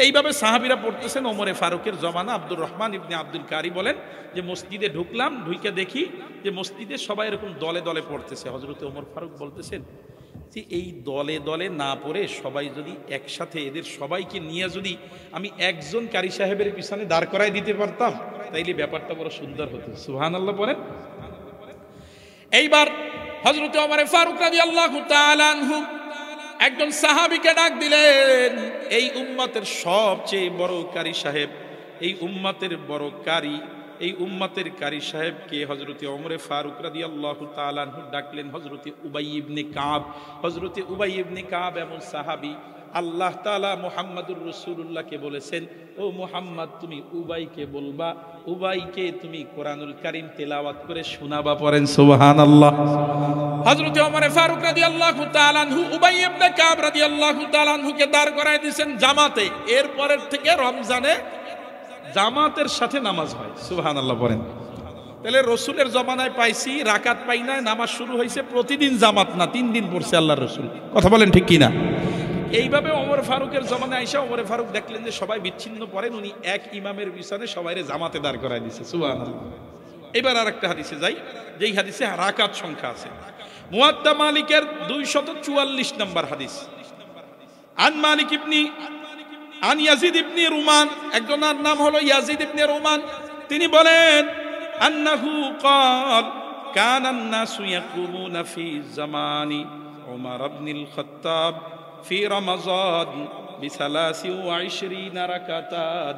এইভাবে সাহাবীরা পড়তেছেন। ওমরে ফারুকের জমানা আব্দুর রহমান ইবনে আব্দুল কারি বলেন যে মসজিদে ঢুকলাম, ঢুকে দেখি যে মসজিদে সবাই এরকম দলে দলে পড়তেছে। হযরতে ওমর ফারুক বলতেছেন যে এই দলে দলে না পড়ে সবাই যদি একসাথে এদের সবাইকে নিয়ে যদি আমি একজন কারি সাহেবের পিছনে দাঁড় করাই দিতে পারতাম, তাইলে ব্যাপারটা বড় সুন্দর হতো, সুবহানাল্লাহ বলেন। এইবার হযরতে ওমর ফারুক রাদিয়াল্লাহু তাআলা আনহু একজন সাহাবীকে ডাক দিলেন, এই উম্মতের সবচেয়ে বড় কারি সাহেব, এই উম্মতের বড় কারি, এই উম্মতের কারি সাহেবকে হযরতে ওমর ফারুক রাদিয়াল্লাহু তাআলা আনহু ডাকলেন হযরতে উবাই ইবনে কাব। হযরতে উবাই ইবনে কাব এমন সাহাবী, আল্লাহ তাআলা মুহাম্মদুর রাসূলুল্লাহকে বলেছেন, ও মুহাম্মদ তুমি উবাইকে বলবা, উবাইকে তুমি কোরআনুল কারীম তেলাওয়াত করে শোনাবা, পড়েন সুবহানাল্লাহ। হযরতে ওমর ফারুক রাদিয়াল্লাহু তাআলা আনহু উবাই ইবনে কাব রাদিয়াল্লাহু তাআলা আনহুকে দাঁড় করায় দিয়েছেন জামাতে। এরপরের থেকে রমজানে জামাতের সাথে নামাজ হয়, সুবহানাল্লাহ বলেন। তাহলে রসুলের জমানায় পাইছি রাকাত পাই না, নামাজ শুরু হয়েছে প্রতিদিন জামাত না, 3 দিন পড়ছে আল্লাহর রসুল, কথা বলেন ঠিক কিনা? এইভাবে ওমর ফারুকের জমানায় আইসা ওমর ফারুক দেখলেন যে সবাই বিচ্ছিন্ন পড়েন, উনি এক ইমামের পিছনে সবাইরে জামাতে দাঁড় করায় দিছে। সুবহানাল্লাহ। এবার আরেকটা হাদিসে যাই, যেই হাদিসে রাকাত সংখ্যা আছে। মুয়াত্তা মালিকের 244 নম্বর হাদিস। আন মালিক ইবনি আন ইয়াজিদ ইবনে রুমান, একজনের নাম হলো ইয়াজিদ ইবনে রুমান, তিনি বলেন আন্নাহু ক্বাল কানান নাসু ইয়াকুমুনা ফি জামানি উমর ইবনুল খাত্তাব ফি রমাযান বি23 রাকাতান।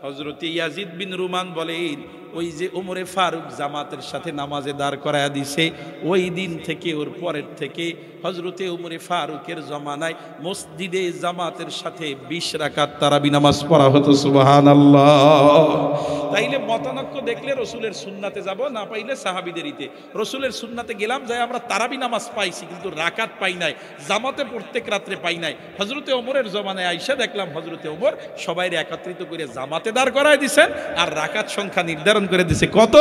হযরত ইয়াজিদ বিন রুমান বলেন, ওই যে ওমরে ফারুক জামাতের সাথে নামাজে দাঁড় করায়া দিছে, ওই দিন থেকে ওর পরের থেকে হযরতে ওমরে ফারুকের জমানায় মসজিদে জামাতের সাথে 20 রাকাত তারাবি নামাজ পড়া হতো। সুবহানাল্লাহ। তাইলে মতানক্য দেখলে রসুলের সুন্নাতে যাব, না পাইলে সাহাবীদেরইতে। রসুলের সুন্নাতে গেলাম, যাই আমরা তারাবি নামাজ পাইছি কিন্তু রাকাত পাই নাই, জামাতে প্রত্যেক রাত্রে পাই নাই। হযরতে ওমরের জমানায় আইসা দেখলাম হযরতে ওমর সবাইরে একত্রিত করে জামাতে দাঁড় করায় দিছেন, আর রাকাত সংখ্যা নির্ধারণ করে দিছে কত?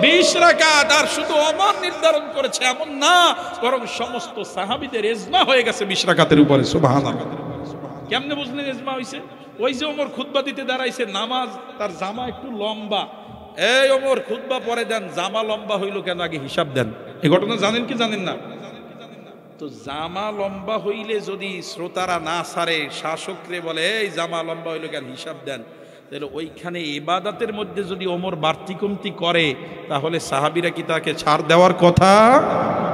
20 রাকাত। আর শুধু ওমর নির্ধারণ করেছে এমন না, বরং সমস্ত সাহাবীদের ইজমা হয়ে গেছে 20 রাকাতের উপরে। সুবহানাল্লাহ। কেমনে বুঝলেন ইজমা হইছে? ওই যে ওমর খুতবা দিতে দাঁড়াইছে, নামাজ তার জামা একটু লম্বা, এই ওমর খুতবা পরে দেন, জামা লম্বা হইল কেন আগে হিসাব দেন। এই ঘটনা জানেন কি জানেন না? তো জামা লম্বা হইলে যদি শ্রোতারা না সারে, শাসকরে বলে এই জামা লম্বা হইল কেন হিসাব দেন, তাহলে ওইখানে ইবাদতের মধ্যে যদি ওমর বাড়তি কমতি করে, তাহলে সাহাবীরা কি তাকে ছাড় দেওয়ার কথা?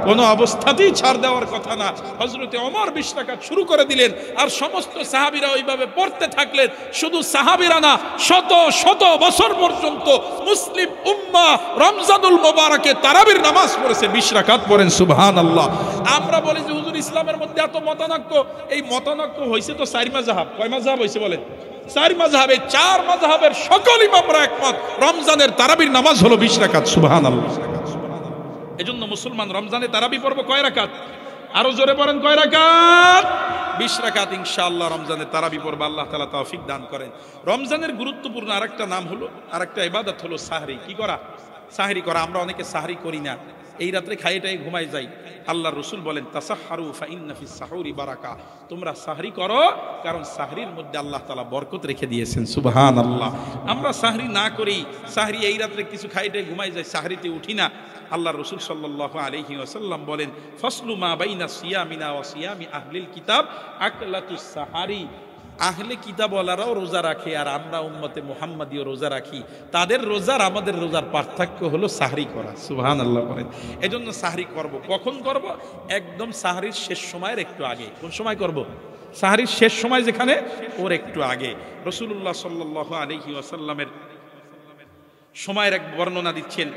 কোনো অবস্থাতেই ছাড় দেওয়ার কথা না। হযরতে ওমর 20 রাকাত শুরু করে দিলেন, আর সমস্ত সাহাবীরা ওইভাবে পড়তে থাকলেন। শুধু সাহাবীরা না, শত শত বছর পর্যন্ত মুসলিম উম্মাহ রমজানুল মুবারকে তারাবির নামাজ পড়েছে, 20 রাকাত পড়েন। সুবহানাল্লাহ। আমরা বলি যে হুজুর ইসলামের মধ্যে এত মতানক্য, এই মতানক্য হয়েছে তো 4 মাযহাব। কয় মাযহাব হয়েছে বলেন? 4 মাযহাবে 4 মাযহাবের সকল ইমামরা একমত, রমজানের তারাবির নামাজ হলো 20 রাকাত। সুবহানাল্লাহ। এজন্য মুসলমান রমজানে তারাবি পড়ব কয় রাকাত? আরো জোরে পড়েন, কয় রাকাত? 20 রাকাত ইনশাআল্লাহ রমজানে তারাবি পড়ব। আল্লাহ তাআলা তৌফিক দান করেন। রমজানের গুরুত্বপূর্ণ আরেকটা নাম হলো, আরেকটা ইবাদত হলো সাহরি। কি করা? সাহরি করা। আমরা অনেকে সাহরি করি না, এই রাত্রে খাইটাই ঘুমাই যাই। আল্লাহ রসুল বলেন তাসাহহারু ফাইন্না ফিস সাহুরি বারাকা, তোমরা সাহরি করো, কারণ সাহরির মধ্যে আল্লাহ তাআলা বরকত রেখে দিয়েছেন। সুবহানাল্লাহ। আমরা সাহরি না করি, সাহরি এই রাত্রে কিছু খাইটাই ঘুমাই যাই, সাহরিতে উঠি না। আল্লাহ রসুল সাল্লাল্লাহু আলাইহি ওয়াসাল্লাম বলেন ফসলু মা বাইনা সিয়ামিনা ওয়া সিয়ামি আহলিল কিতাব আকলাতুস সাহারি। আহলে কিতাবওয়ালারাও রোজা রাখে, আর আমরা উম্মতে মুহাম্মাদিও রোজা রাখি। তাদের রোজার আমাদের রোজার পার্থক্য হলো সাহরি করা। সুবহানাল্লাহ বলেন। এজন্য সাহরি করব। কখন করব? একদম সাহরির শেষ সময়ের একটু আগে। কোন সময় করব? সাহরির শেষ সময় যেখানে, ওর একটু আগে। রাসূলুল্লাহ সাল্লাল্লাহু আলাইহি ওয়াসাল্লামের সময়ের এক বর্ণনা দিচ্ছেন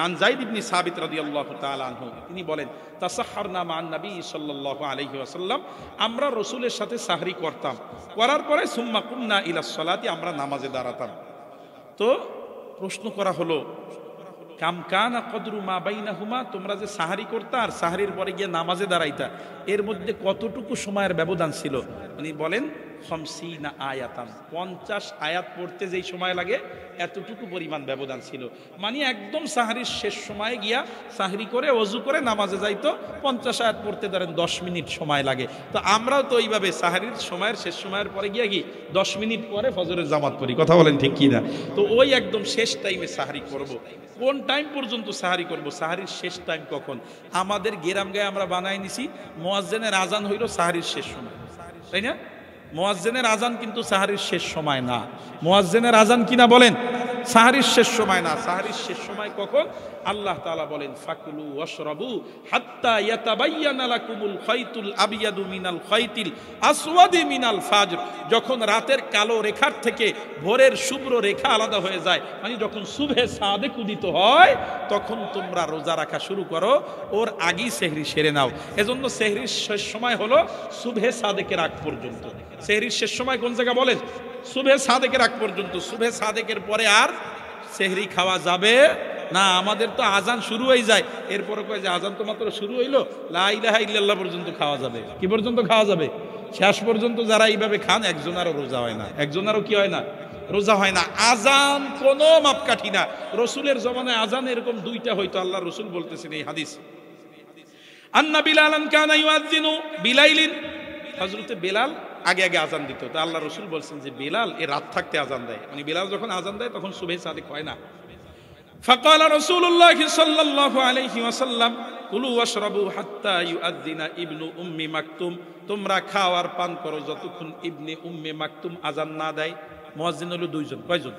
আন যায়েদ ইবনে সাবিত রাদিয়াল্লাহু তাআলা আনহু, তিনি বলেন তাসাহহারনা মা নবী সাল্লাল্লাহু আলাইহি ওয়াসাল্লাম, আমরা রাসূলের সাথে সাহরি করতাম, করার পরে সুম্মা কুমনা ইলাস সালাতি, আমরা নামাজে দাঁড়াতাম। তো প্রশ্ন করা হলো কাম কানা কদরু মা বাইনাহুমা, তোমরা যে সাহারি করতা আর সাহারির পরে গিয়ে নামাজে দাঁড়াইতা, এর মধ্যে কতটুকু সময়ের ব্যবধান ছিল? উনি বলেন 50 আয়াতান, 50 আয়াত পড়তে যেই সময় লাগে এতটুকু পরিমাণ ব্যবধান ছিল। মানে একদম সাহারির শেষ সময়ে গিয়া সাহরি করে ওযু করে নামাজে যাইতো, 50 আয়াত পড়তে ধরেন 10 মিনিট সময় লাগে। তো আমরাও তো এইভাবে সাহারির সময়ের শেষ সময়ের পরে গিয়া কি 10 মিনিট পরে ফজরের জামাত পড়ি। কথা বলেন ঠিক কি না? তো ওই একদম শেষ টাইমে সাহারি করব। কোন টাইম পর্যন্ত সাহারি করব? সাহারির শেষ টাইম কখন? আমাদের গেরাম গায়ে আমরা বানাই নিছি মুয়াজ্জিনের আজান হইল সাহারির শেষ সময়, তাই না? মুয়াজ্জিনের আজান কিন্তু সাহারির শেষ সময় না। মুয়াজ্জিনের আজান কিনা বলেন? সাহারির শেষ সময় না। সাহারির শেষ সময় কখন? আল্লাহ তাআলা বলেন ফাকুলু ওয়াশরাবু হাত্তা ইয়াতাবায়্যানা লাকুমুল খাইতুল আবয়াদু মিনাল খাইতিল আসওয়াদি মিনাল ফাজর, যখন রাতের কালো রেখার থেকে ভোরের শুভ্র রেখা আলাদা হয়ে যায়, মানে যখন সুবহে সাদেক উদিত হয়, তখন তোমরা রোজা রাখা শুরু করো, ওর আগেই সেহরি সেরে নাও। এজন্য সেহরির শেষ সময় হলো সুবহে সাদেকের আগ পর্যন্ত। সেহরির শেষ সময় কোন জায়গা বলেন? সুবহে সাদেকের আগ পর্যন্ত। সুবহে সাদেকের পরে আর সেহরি খাওয়া যাবে না। আমাদের তো আজান শুরু হয়ে যায়, এরপরে কয় যে আজান তো মাত্র শুরু হইলো, লা ইলাহা ইল্লাল্লাহ পর্যন্ত খাওয়া যাবে। কি পর্যন্ত খাওয়া যাবে? শেষ পর্যন্ত যারা এইভাবে খান একজনারও রোজা হয় না, একজনারও কি হয় না? রোজা হয় না। আজান কোনো মাপকাঠি না। রসুলের জমানায় আজান এরকম 2টা হইতো। আল্লাহ রসুল বলতেছেন এই হাদিস, আন্না বিলালান কানা ইউআযিনু বিলাইলিন, হযরতে বেলাল আগে আগে আজান দিত। তা আল্লাহ রসুল বলছেন যে বেলাল এ রাত থাকতে আজান দেয়, মানে বেলাল যখন আজান দেয় তখন সুবহে সাদিক হয় না। ফাকালা রাসূলুল্লাহ সাল্লাল্লাহু আলাইহি ওয়াসাল্লাম কুলু ওয়াশরাবু হাত্তা ইউআযযিনা ইবনু উম্মি মাকতুম, তোমরা খাও আর পান করো যতক্ষণ ইবনে উম্মে মাকতুম আজান না দেয়। মুয়াজ্জিন হলো দুইজন, কয়জন?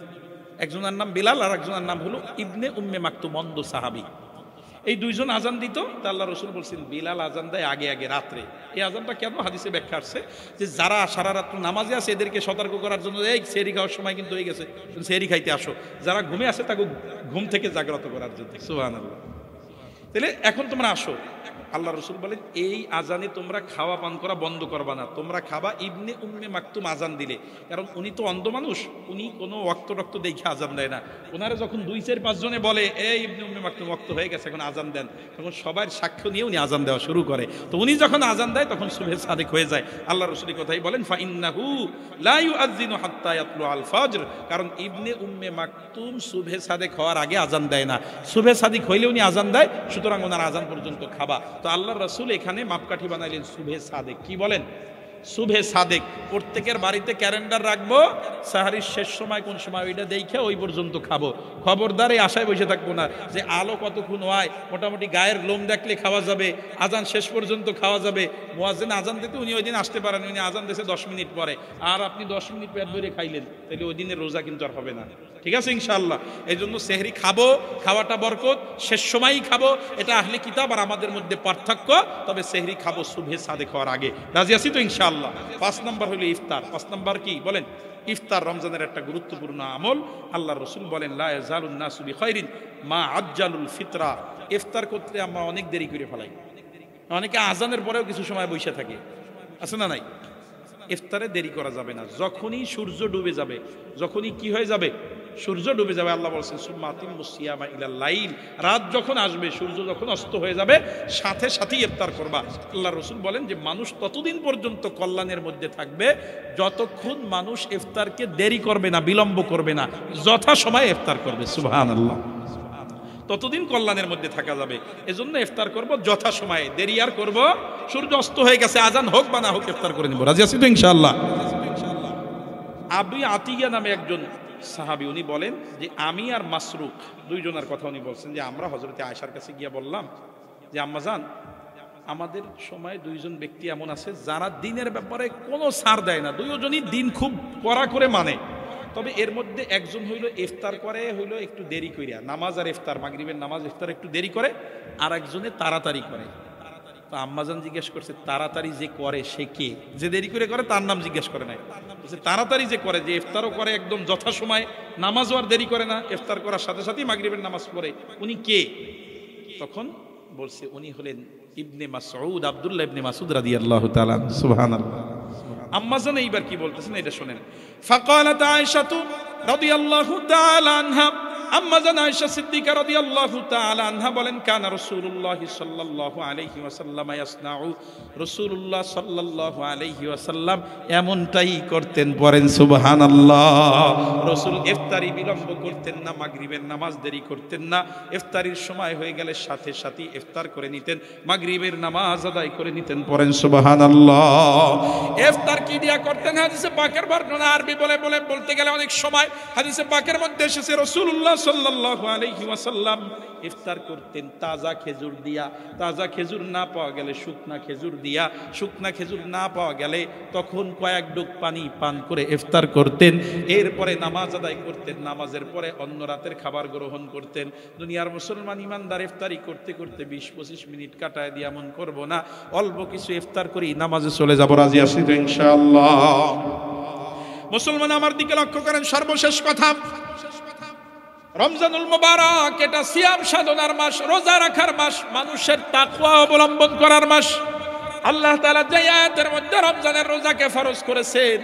একজনের নাম বেলাল আর একজনের নাম হলো ইবনে উম্মে মাকতুম, অন্ধ সাহাবী। এই দুইজন আজান দিত। তা আল্লাহ রসুল বলছেন বেলাল আজান দেয় আগে আগে রাত্রে। এই আজানটা কেন? হাদিসে ব্যাখ্যা আসছে যে যারা সারা রাত্র নামাজে আছে এদেরকে সতর্ক করার জন্য, এই সেহরি খাওয়ার সময় কিন্তু হয়ে গেছে, সেহরি খাইতে আসো। যারা ঘুমে আছে তাকে ঘুম থেকে জাগ্রত করার জন্য। সুবহানাল্লাহ। তাহলে এখন তোমরা আসো। আল্লাহ রসুল বলেন এই আজানে তোমরা খাওয়া পান করা বন্ধ করবা না, তোমরা খাবা ইবনে উম্মে মাকতুম আজান দিলে। কারণ উনি তো অন্ধ মানুষ, উনি কোনো ওয়াক্ত রক্ত দেখে আজান দেয় না। ওনারা যখন 2-4-5 জনে বলে এই ইবনে উম্মে মাকতুম ওয়াক্ত হয়ে গেছে এখন আজান দেন, তখন সবার সাক্ষ্য নিয়ে উনি আজান দেওয়া শুরু করে। তো উনি যখন আজান দেয় তখন সুবহে সাদিক হয়ে যায়। আল্লাহ রসুল কথাই বলেন ফা ইন্নাহু লা ইউআযযিনু হাত্তা ইয়াতলু আল ফজর, কারণ ইবনে উম্মে মাকতুম সুবহে সাদিক হওয়ার আগে আজান দেয় না, সুবহে সাদিক হইলে উনি আজান দেয়, সুতরাং ওনার আজান পর্যন্ত খাবা। তো আল্লাহ রসুল এখানে মাপকাঠি বানাইলেন সুবহে সাদেক। কি বলেন? সুবহে সাদেক। প্রত্যেকের বাড়িতে ক্যালেন্ডার রাখবো, সাহারির শেষ সময় কোন সময় ওইটা দেখে ওই পর্যন্ত খাবো। খবরদার এই আশায় বসে থাকবো না যে আলো কতক্ষণ হয়, মোটামুটি গায়ের লোম দেখলে খাওয়া যাবে, আজান শেষ পর্যন্ত খাওয়া যাবে। মুয়াজ্জিন আজান দিতে উনি ওই দিন আসতে পারেন, উনি আজান দিয়েছে 10 মিনিট পরে, আর আপনি 10 মিনিট পেট ভরে খাইলেন, তাহলে ওই দিনের রোজা কিন্তু আর হবে না। ঠিক আছে ইনশাআল্লাহ। এই জন্য সেহরি খাবো, খাওয়াটা বরকত, শেষ সময়ই খাবো, এটা আহলে কিতাব আর আমাদের মধ্যে পার্থক্য। তবে সেহরি খাবো সুবহে সাদেক হওয়ার আগে। রাজি আছি তো ইনশাআল্লাহ। 5 নম্বর হলো ইফতার। 5 নম্বর কি বলেন? ইফতার রমজানের একটা গুরুত্বপূর্ণ আমল। আল্লাহ রসুল বলেন লা ইয়াজালুন নাসু বিখাইরিন মা আজ্জালুল ফিতরা। ইফতার করতে আমরা অনেক দেরি করে ফেলাই, অনেকে আজানের পরেও কিছু সময় বসে থাকে, আছে না নাই? ইফতারে দেরি করা যাবে না। যখনই সূর্য ডুবে যাবে, যখনই কি হয়ে যাবে? সূর্য ডুবে যাবে। আল্লাহ বলছেন সুম্মা আতিম্মুস সিয়ামা ইলাল লাইল, রাত যখন আসবে, সূর্য যখন অস্ত হয়ে যাবে, সাথে সাথেই ইফতার করবা। আল্লাহ রসুল বলেন যে মানুষ ততদিন পর্যন্ত কল্যাণের মধ্যে থাকবে যতক্ষণ মানুষ ইফতারকে দেরি করবে না, বিলম্ব করবে না, যথা সময়ে ইফতার করবে। সুবহানাল্লাহ। ততদিন কল্যাণের মধ্যে থাকা যাবে। এজন্য ইফতার করব যথা সময়ে, দেরি আর করব? সূর্য অস্ত হয়ে গেছে, আজান হোক বা না হোক ইফতার করে নিব। রাজি আছি তো ইনশাআল্লাহ। আবু আতিয়া নামে একজন সাহাবী, উনি বলেন যে আমি আর মাসরুক দুইজনের কথা উনি বলছেন যে আমরা হযরতে আয়েশার কাছে গিয়ে বললাম যে আম্মাজান, আমাদের সময় দুইজন ব্যক্তি এমন আছে যারা দিনের ব্যাপারে কোনো ছাড় দেয় না, দুইজনই দিন খুব কড়া করে মানে। তবে এর মধ্যে একজন হইল ইফতার করে হইল একটু দেরি করিয়া, নামাজ আর ইফতার, মাগরিবের নামাজ ইফতার একটু দেরি করে, আর একজনে তাড়াতাড়ি করে। তো আম্মাজান জিজ্ঞেস করছে তাড়াতাড়ি যে করে সে কে? যে দেরি করে করে তার নাম জিজ্ঞেস করে নাই, তাড়াতাড়ি যে করে, যে ইফতারও করে একদম যথা সময়, নামাজও আর দেরি করে না, ইফতার করার সাথে সাথেই মাগরিবের নামাজ পড়ে, উনি কে? তখন বলছে উনি হলেন ইবনে মাসউদ, আব্দুল্লাহ ইবনে মাসউদ রাদিয়াল্লাহু তাআলা। সুবহানাল্লাহ। আম্মাজান এইবার কি বলতেছেন এটা শুনেন। ফাকালাত আয়েশাতু রাদিয়াল্লাহু তাআলা আনহা, আম্মাজান আয়েশা সিদ্দিকা রাদিয়াল্লাহু তাআলা আনহা বলেন কানা রাসূলুল্লাহ সাল্লাল্লাহু আলাইহি ওয়াসাল্লাম ইয়াসনাউ, রাসূলুল্লাহ সাল্লাল্লাহু আলাইহি ওয়াসাল্লাম এমনটাই করতেন। পড়েন সুবহানাল্লাহ। রাসূল ইফতারি বিলম্ব করতেন না, মাগরিবের নামাজ দেরি করতেন না, ইফতারির সময় হয়ে গেলে সাথে সাথে ইফতার করে নিতেন, মাগরিবের নামাজ আদায় করে নিতেন। পড়েন সুবহানাল্লাহ। ইফতার কি দিয়া করতেন? হাদিসে পাকের বর্ণনা, আরবি বলতে গেলে অনেক সময় হাদিসে পাকের মধ্যে এসেছে রাসূলুল্লাহ সাল্লাল্লাহু আলাইহি ওয়াসাল্লাম ইফতার করতেন তাজা খেজুর দিয়া, তাজা খেজুর না পাওয়া গেলে শুকনা খেজুর দিয়া, শুকনা খেজুর না পাওয়া গেলে তখন কয়েক ডুব পানি পান করে ইফতার করতেন। এরপরে নামাজ আদায় করতেন, নামাজের পরে অন্য রাতের খাবার গ্রহণ করতেন। দুনিয়ার মুসলমান ইমানদার ইফতারি করতে করতে 20-25 মিনিট কাটায় দিয়ে এমন করবো না, অল্প কিছু ইফতার করি নামাজে চলে যাবো। রাজি আছি তো ইনশাআল্লাহ। মুসলমান আমার দিকে লক্ষ্য করেন। সর্বশেষ কথা, রমজানুল মুবারক এটা সিয়াম সাধনার মাস, রোজা রাখার মাস, মানুষের তাকওয়া অবলম্বন করার মাস। আল্লাহ তাআলা যে আয়াতের মধ্যে রমজানের রোজাকে ফরজ করেছেন,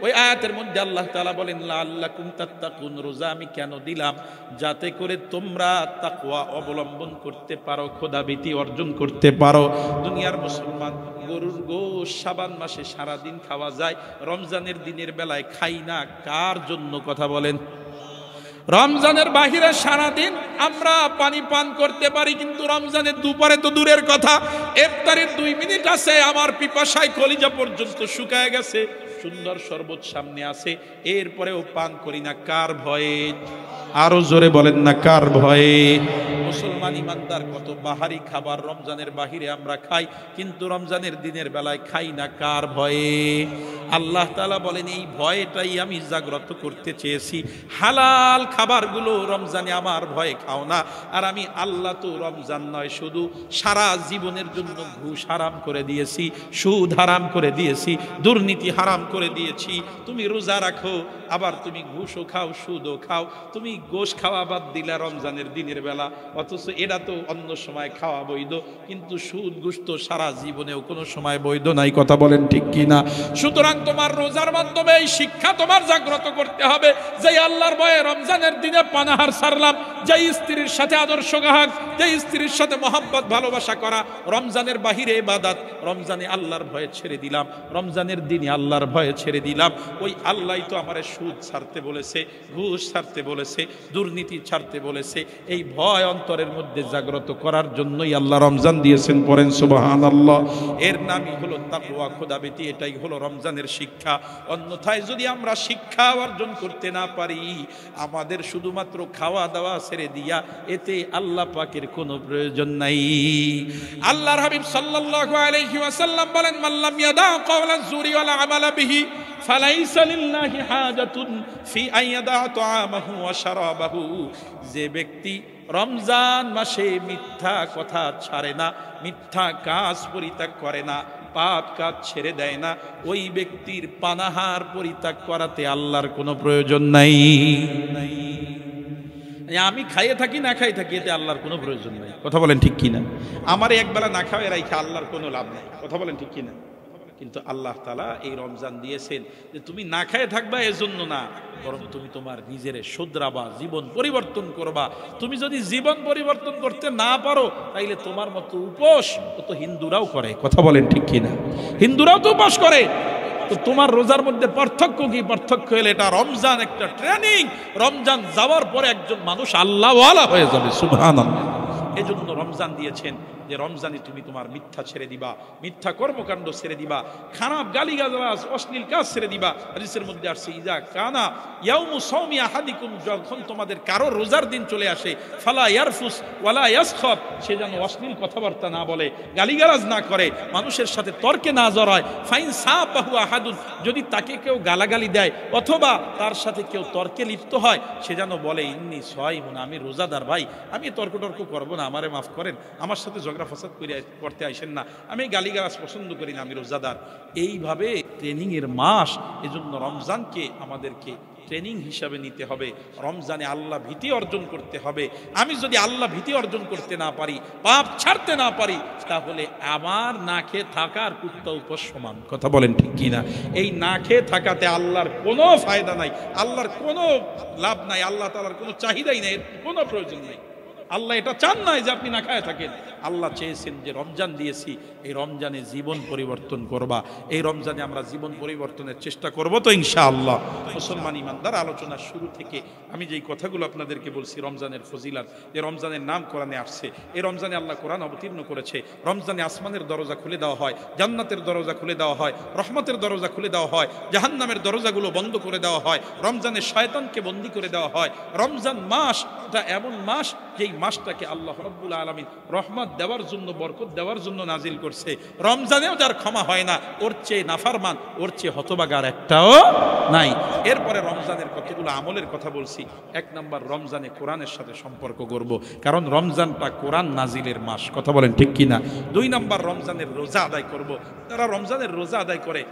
ওই আয়াতের মধ্যে আল্লাহ তাআলা বলেন লাআল্লাকুম তাত্তাকুন, রোজা আমি কেন দিলাম? যাতে করে তোমরা তাকওয়া অবলম্বন করতে পারো, খোদাভীতি অর্জন করতে পারো। দুনিয়ার মুসলমান গরুর গোশত শাবান মাসে সারাদিন খাওয়া যায়, রমজানের দিনের বেলায় খাই না। কার জন্য? কথা বলেন। রমজানের বাহিরে সারাদিন আমরা পানি পান করতে পারি, কিন্তু রমজানের দুপুরে তো দূরের কথা, ইফতারের 2 মিনিট আছে, আমার পিপাসায় কলিজা পর্যন্ত শুকায় গেছে, সুন্দর শরবত সামনে আছে, এরপরেও পান করি না। কার ভয়ে? আরো জোরে বলেন না, কার ভয়ে? মুসলমান ইমানদার কত বাহারি খাবার রমজানের বাহিরে আমরা খাই, কিন্তু রমজানের দিনের বেলায় খাই না। কার ভয়ে? আল্লাহ তাআলা বলেন এই ভয়টাই আমি জাগ্রত করতে চেয়েছি। হালাল খাবারগুলো রমজানে আমার ভয়ে খাও না। আর আমি আল্লাহ তো রমজান নয়, শুধু সারা জীবনের জন্য ঘুষ হারাম করে দিয়েছি, সুদ হারাম করে দিয়েছি, দুর্নীতি হারাম করে দিয়েছি। তুমি রোজা রাখো, আবার তুমি ঘুষও খাও, সুদও খাও, তুমি গোশ খাওয়া বাদ দিলা রমজানের দিনের বেলা, অথচ এটা তো অন্য সময় খাওয়া বৈধ, কিন্তু সুদ ঘুষ তো সারা জীবনেও কোনো সময় বৈধ নাই। কথা বলেন ঠিক কি না? সুতরাং তোমার রোজার মাধ্যমে এই শিক্ষা তোমার জাগ্রত করতে হবে যে আল্লাহর ভয়ে রমজানের দিনে পানাহার ছাড়লাম, যে স্ত্রীর সাথে আদর্শ গাহাক, যে স্ত্রীর সাথে মহব্বত ভালোবাসা করা, রমজানের বাহিরে ইবাদত, রমজানে আল্লাহর ভয়ে ছেড়ে দিলাম, রমজানের দিনে আল্লাহর ভয়ে ছেড়ে দিলাম। ওই আল্লাহই তো আমারে সুদ ছাড়তে বলেছে, ঘুষ ছাড়তে বলেছে, দুর্নীতি ছাড়তে বলেছে। এই ভয় অন্তরের মধ্যে জাগ্রত করার জন্যই আল্লাহ রমজান দিয়েছেন। পড়েন সুবহানাল্লাহ। এর নামই হলো তাকওয়া, খোদাভীতি। এটাই হলো রমজানের শিক্ষা। অন্যথায় যদি আমরা শিক্ষা অর্জন করতে না পারি, আমাদের শুধুমাত্র খাওয়া দাওয়া ছেড়ে দিয়া এতে আল্লাহ পাকের কোনো প্রয়োজন নাই। আল্লাহর হাবিব সাল্লাল্লাহু আলাইহি ওয়াসাল্লাম বলেন, মাল্লাম ইয়াদা কাওলা যুরি ওয়ালা আমালা বিহি ফালাইসা লিল্লাহি হাজাতুন ফি আইয়াদা তাআমাহু ওয়া শারাবাহু। যে ব্যক্তি রমজান মাসে মিথ্যা কথা ছাড়ে না, মিথ্যা কাজ পরিত্যাগ করে না, পাপ কাজ ছেড়ে দেয় না, ওই ব্যক্তির পানাহার পরিত্যাগ করাতে আল্লাহর কোনো প্রয়োজন নাই। আমি খাইয়ে থাকি না খাই থাকি, এতে আল্লাহর কোনো প্রয়োজন নাই। কথা বলেন ঠিক কিনা? আমার একবেলা না খাওয়াই রাখে আল্লাহর কোনো লাভ নাই। কথা বলেন ঠিক কিনা? কিন্তু আল্লাহ তাআলা এই রমজান দিয়েছেন যে তুমি না খায়ে থাকবা এজন্য না, বরং তুমি তোমার নিজের শুধরাবা, জীবন পরিবর্তন করবা। তুমি যদি জীবন পরিবর্তন করতে না পারো, তাইলে তোমার মতো উপোস তো হিন্দুরাও করে। কথা বলেন ঠিক কিনা? হিন্দুরাও তো উপোস করে। তো তোমার রোজার মধ্যে পার্থক্য কি? পার্থক্য হলে এটা রমজান একটা ট্রেনিং। রমজান যাওয়ার পরে একজন মানুষ আল্লাহওয়ালা হয়ে যাবে। সুবহানাল্লাহ। এজন্য রমজান দিয়েছেন যে রমজানে তুমি তোমার মিথ্যা ছেড়ে দিবা, মিথ্যা কর্মকাণ্ড ছেড়ে দিবা, খারাপ গালিগালাজ অশ্লীল কাজ ছেড়ে দিবা। হাদিসের মধ্যে আসছে, ইজা কানা ইয়াউমু সাওমি আহাদিকুম, যখন তোমাদের কারো রোজার দিন চলে আসে, ফালা ইয়ারফুস ওয়ালা ইয়াসখাব, সে যেন অশ্লীল কথাবার্তা না বলে, গালিগালাজ না করে, মানুষের সাথে তর্কে না জড়ায়। ফাইন সাবাহু আহাদুন, যদি তাকে কেউ গালাগালি দেয় অথবা তার সাথে কেউ তর্কে লিপ্ত হয়, সে যেন বলে ইন্নী সাইমুন, আমি রোজাদার ভাই, আমি তর্ক করবো না, আমারে মাফ করেন, আমার সাথে ঝগড়া ফাসাদ করতে আইসেন না, আমি গালিগালাজ পছন্দ করি না, আমি রোজাদার। এইভাবে ট্রেনিং এর মাস। এজন্য রমজানকে আমাদেরকে ট্রেনিং হিসাবে নিতে হবে। রমজানে আল্লাহ ভীতি অর্জন করতে হবে। আমি যদি আল্লাহ ভীতি অর্জন করতে না পারি, পাপ ছাড়তে না পারি, তাহলে আমার না খেয়ে থাকার কুত্তা উপর সমান। কথা বলেন ঠিক কিনা? এই না খেয়ে থাকাতে আল্লাহর কোনো ফায়দা নাই, আল্লাহর কোনো লাভ নাই, আল্লাহ তাআলার কোনো চাহিদাই নাই, কোনো প্রয়োজন নাই। আল্লাহ এটা চান নাই যে আপনি না খায় থাকেন। আল্লাহ চেয়েছেন যে রমজান দিয়েছি, এই রমজানে জীবন পরিবর্তন করবা। এই রমজানে আমরা জীবন পরিবর্তনের চেষ্টা করব তো ইনশাআল্লাহ। মুসলমান ইমানদার, আলোচনার শুরু থেকে আমি যেই কথাগুলো আপনাদেরকে বলছি, রমজানের ফজিলাত, যে রমজানের নাম কোরআনে আসছে, এই রমজানে আল্লাহ কোরআন অবতীর্ণ করেছে। রমজানে আসমানের দরজা খুলে দেওয়া হয়, জান্নাতের দরজা খুলে দেওয়া হয়, রহমতের দরজা খুলে দেওয়া হয়, জাহান্নামের দরজাগুলো বন্ধ করে দেওয়া হয়, রমজানে শয়তানকে বন্দী করে দেওয়া হয়। রমজান মাস এটা এমন মাস, যেই মাসটাকে আল্লাহ রাব্বুল আলামিন রহমত দেওয়ার জন্য, বরকত দেওয়ার জন্য নাজিল করছে। রমজানেও যার ক্ষমা হয় না, ওর চেয়ে নাফরমান, ওর চেয়ে হতভাগার একটাও নাই। এরপরে রমজানের কতগুলো আমলের কথা বলছি। 1 নাম্বার, রমজানে কোরআনের সাথে সম্পর্ক করব, কারণ রমজানটা কোরআন নাজিলের মাস। কথা বলেন ঠিক কিনা? 2 নাম্বার, রমজানের রোজা আদায় করব। তারা রমজানের রোজা আদায় করে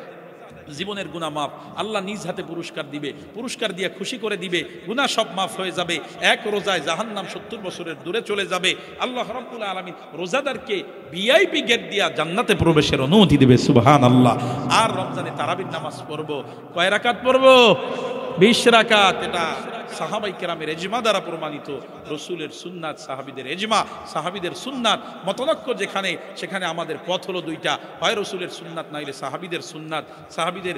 জীবনের গুনাহ মাফ, আল্লাহ নিজ হাতে পুরস্কার দিবে, পুরস্কার দিয়ে খুশি করে দিবে, গুনাহ সব মাফ হয়ে যাবে। এক রোজায় জাহান্নাম 70 বছরের দূরে চলে যাবে। আল্লাহ রাব্বুল আলামিন রোজাদারকে ভিআইপি গেট দিয়া জান্নাতে প্রবেশের অনুমতি দিবে। সুবহানাল্লাহ। আর রমজানে তারাবির নামাজ পড়ব। কয় রাকাত পড়ব? 20 রাকাত। এটা সাহাবাই কেরামের এজমা দ্বারা প্রমাণিত, রসুলের সুন্নাত সাহাবিদের এজমা, সাহাবিদের সুন্নাত মতনক্য যেখানে, সেখানে আমাদের পথ হলো দুইটা, হয় রসুলের সুন্নাত নাইলে সাহাবিদের সুন্নাত, সাহাবিদের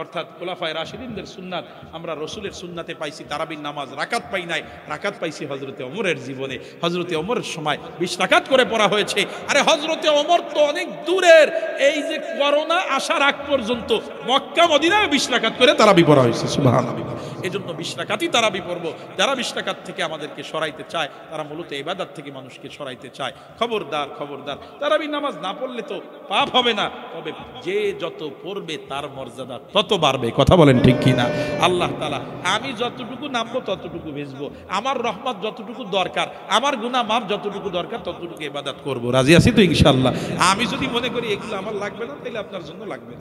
অর্থাৎ খোলাফায়ে রাশিদিনদের সুন্নাত। আমরা রসুলের সুন্নাতে পাইছি তারাবির নামাজ, রাকাত পাই নাই, রাকাত পাইছি হজরতে ওমরের জীবনে। হজরতে ওমরের সময় 20 রাকাত করে পড়া হয়েছে। আরে হজরতে ওমর তো অনেক দূরের, এই যে করোনা আসার আগ পর্যন্ত মক্কা মদিনায় 20 রাকাত করে তারাবি পড়া হয়েছে। সুবহানাল্লাহ। এজন্য 20 রাকাতই তারাবি পড়বো। যারা 20 রাকাত থেকে আমাদেরকে সরাইতে চায়, তারা মূলত ইবাদত থেকে মানুষকে সরাইতে চায়। খবরদার খবরদার, তারাবি নামাজ না পড়লে তো পাপ হবে না, তবে যে যত পড়বে তার মর্যাদা তত বাড়বে। কথা বলেন ঠিক কিনা? আল্লাহ তাআলা, আমি যতটুকু নামবো ততটুকু ভেজবো, আমার রহমত যতটুকু দরকার, আমার গুনাহ মাফ যতটুকু দরকার ততটুকু ইবাদত করবো। রাজি আছি তো ইনশাআল্লাহ? আমি যদি মনে করি এগুলো আমার লাগবে না, তাহলে আপনার জন্য লাগবে না।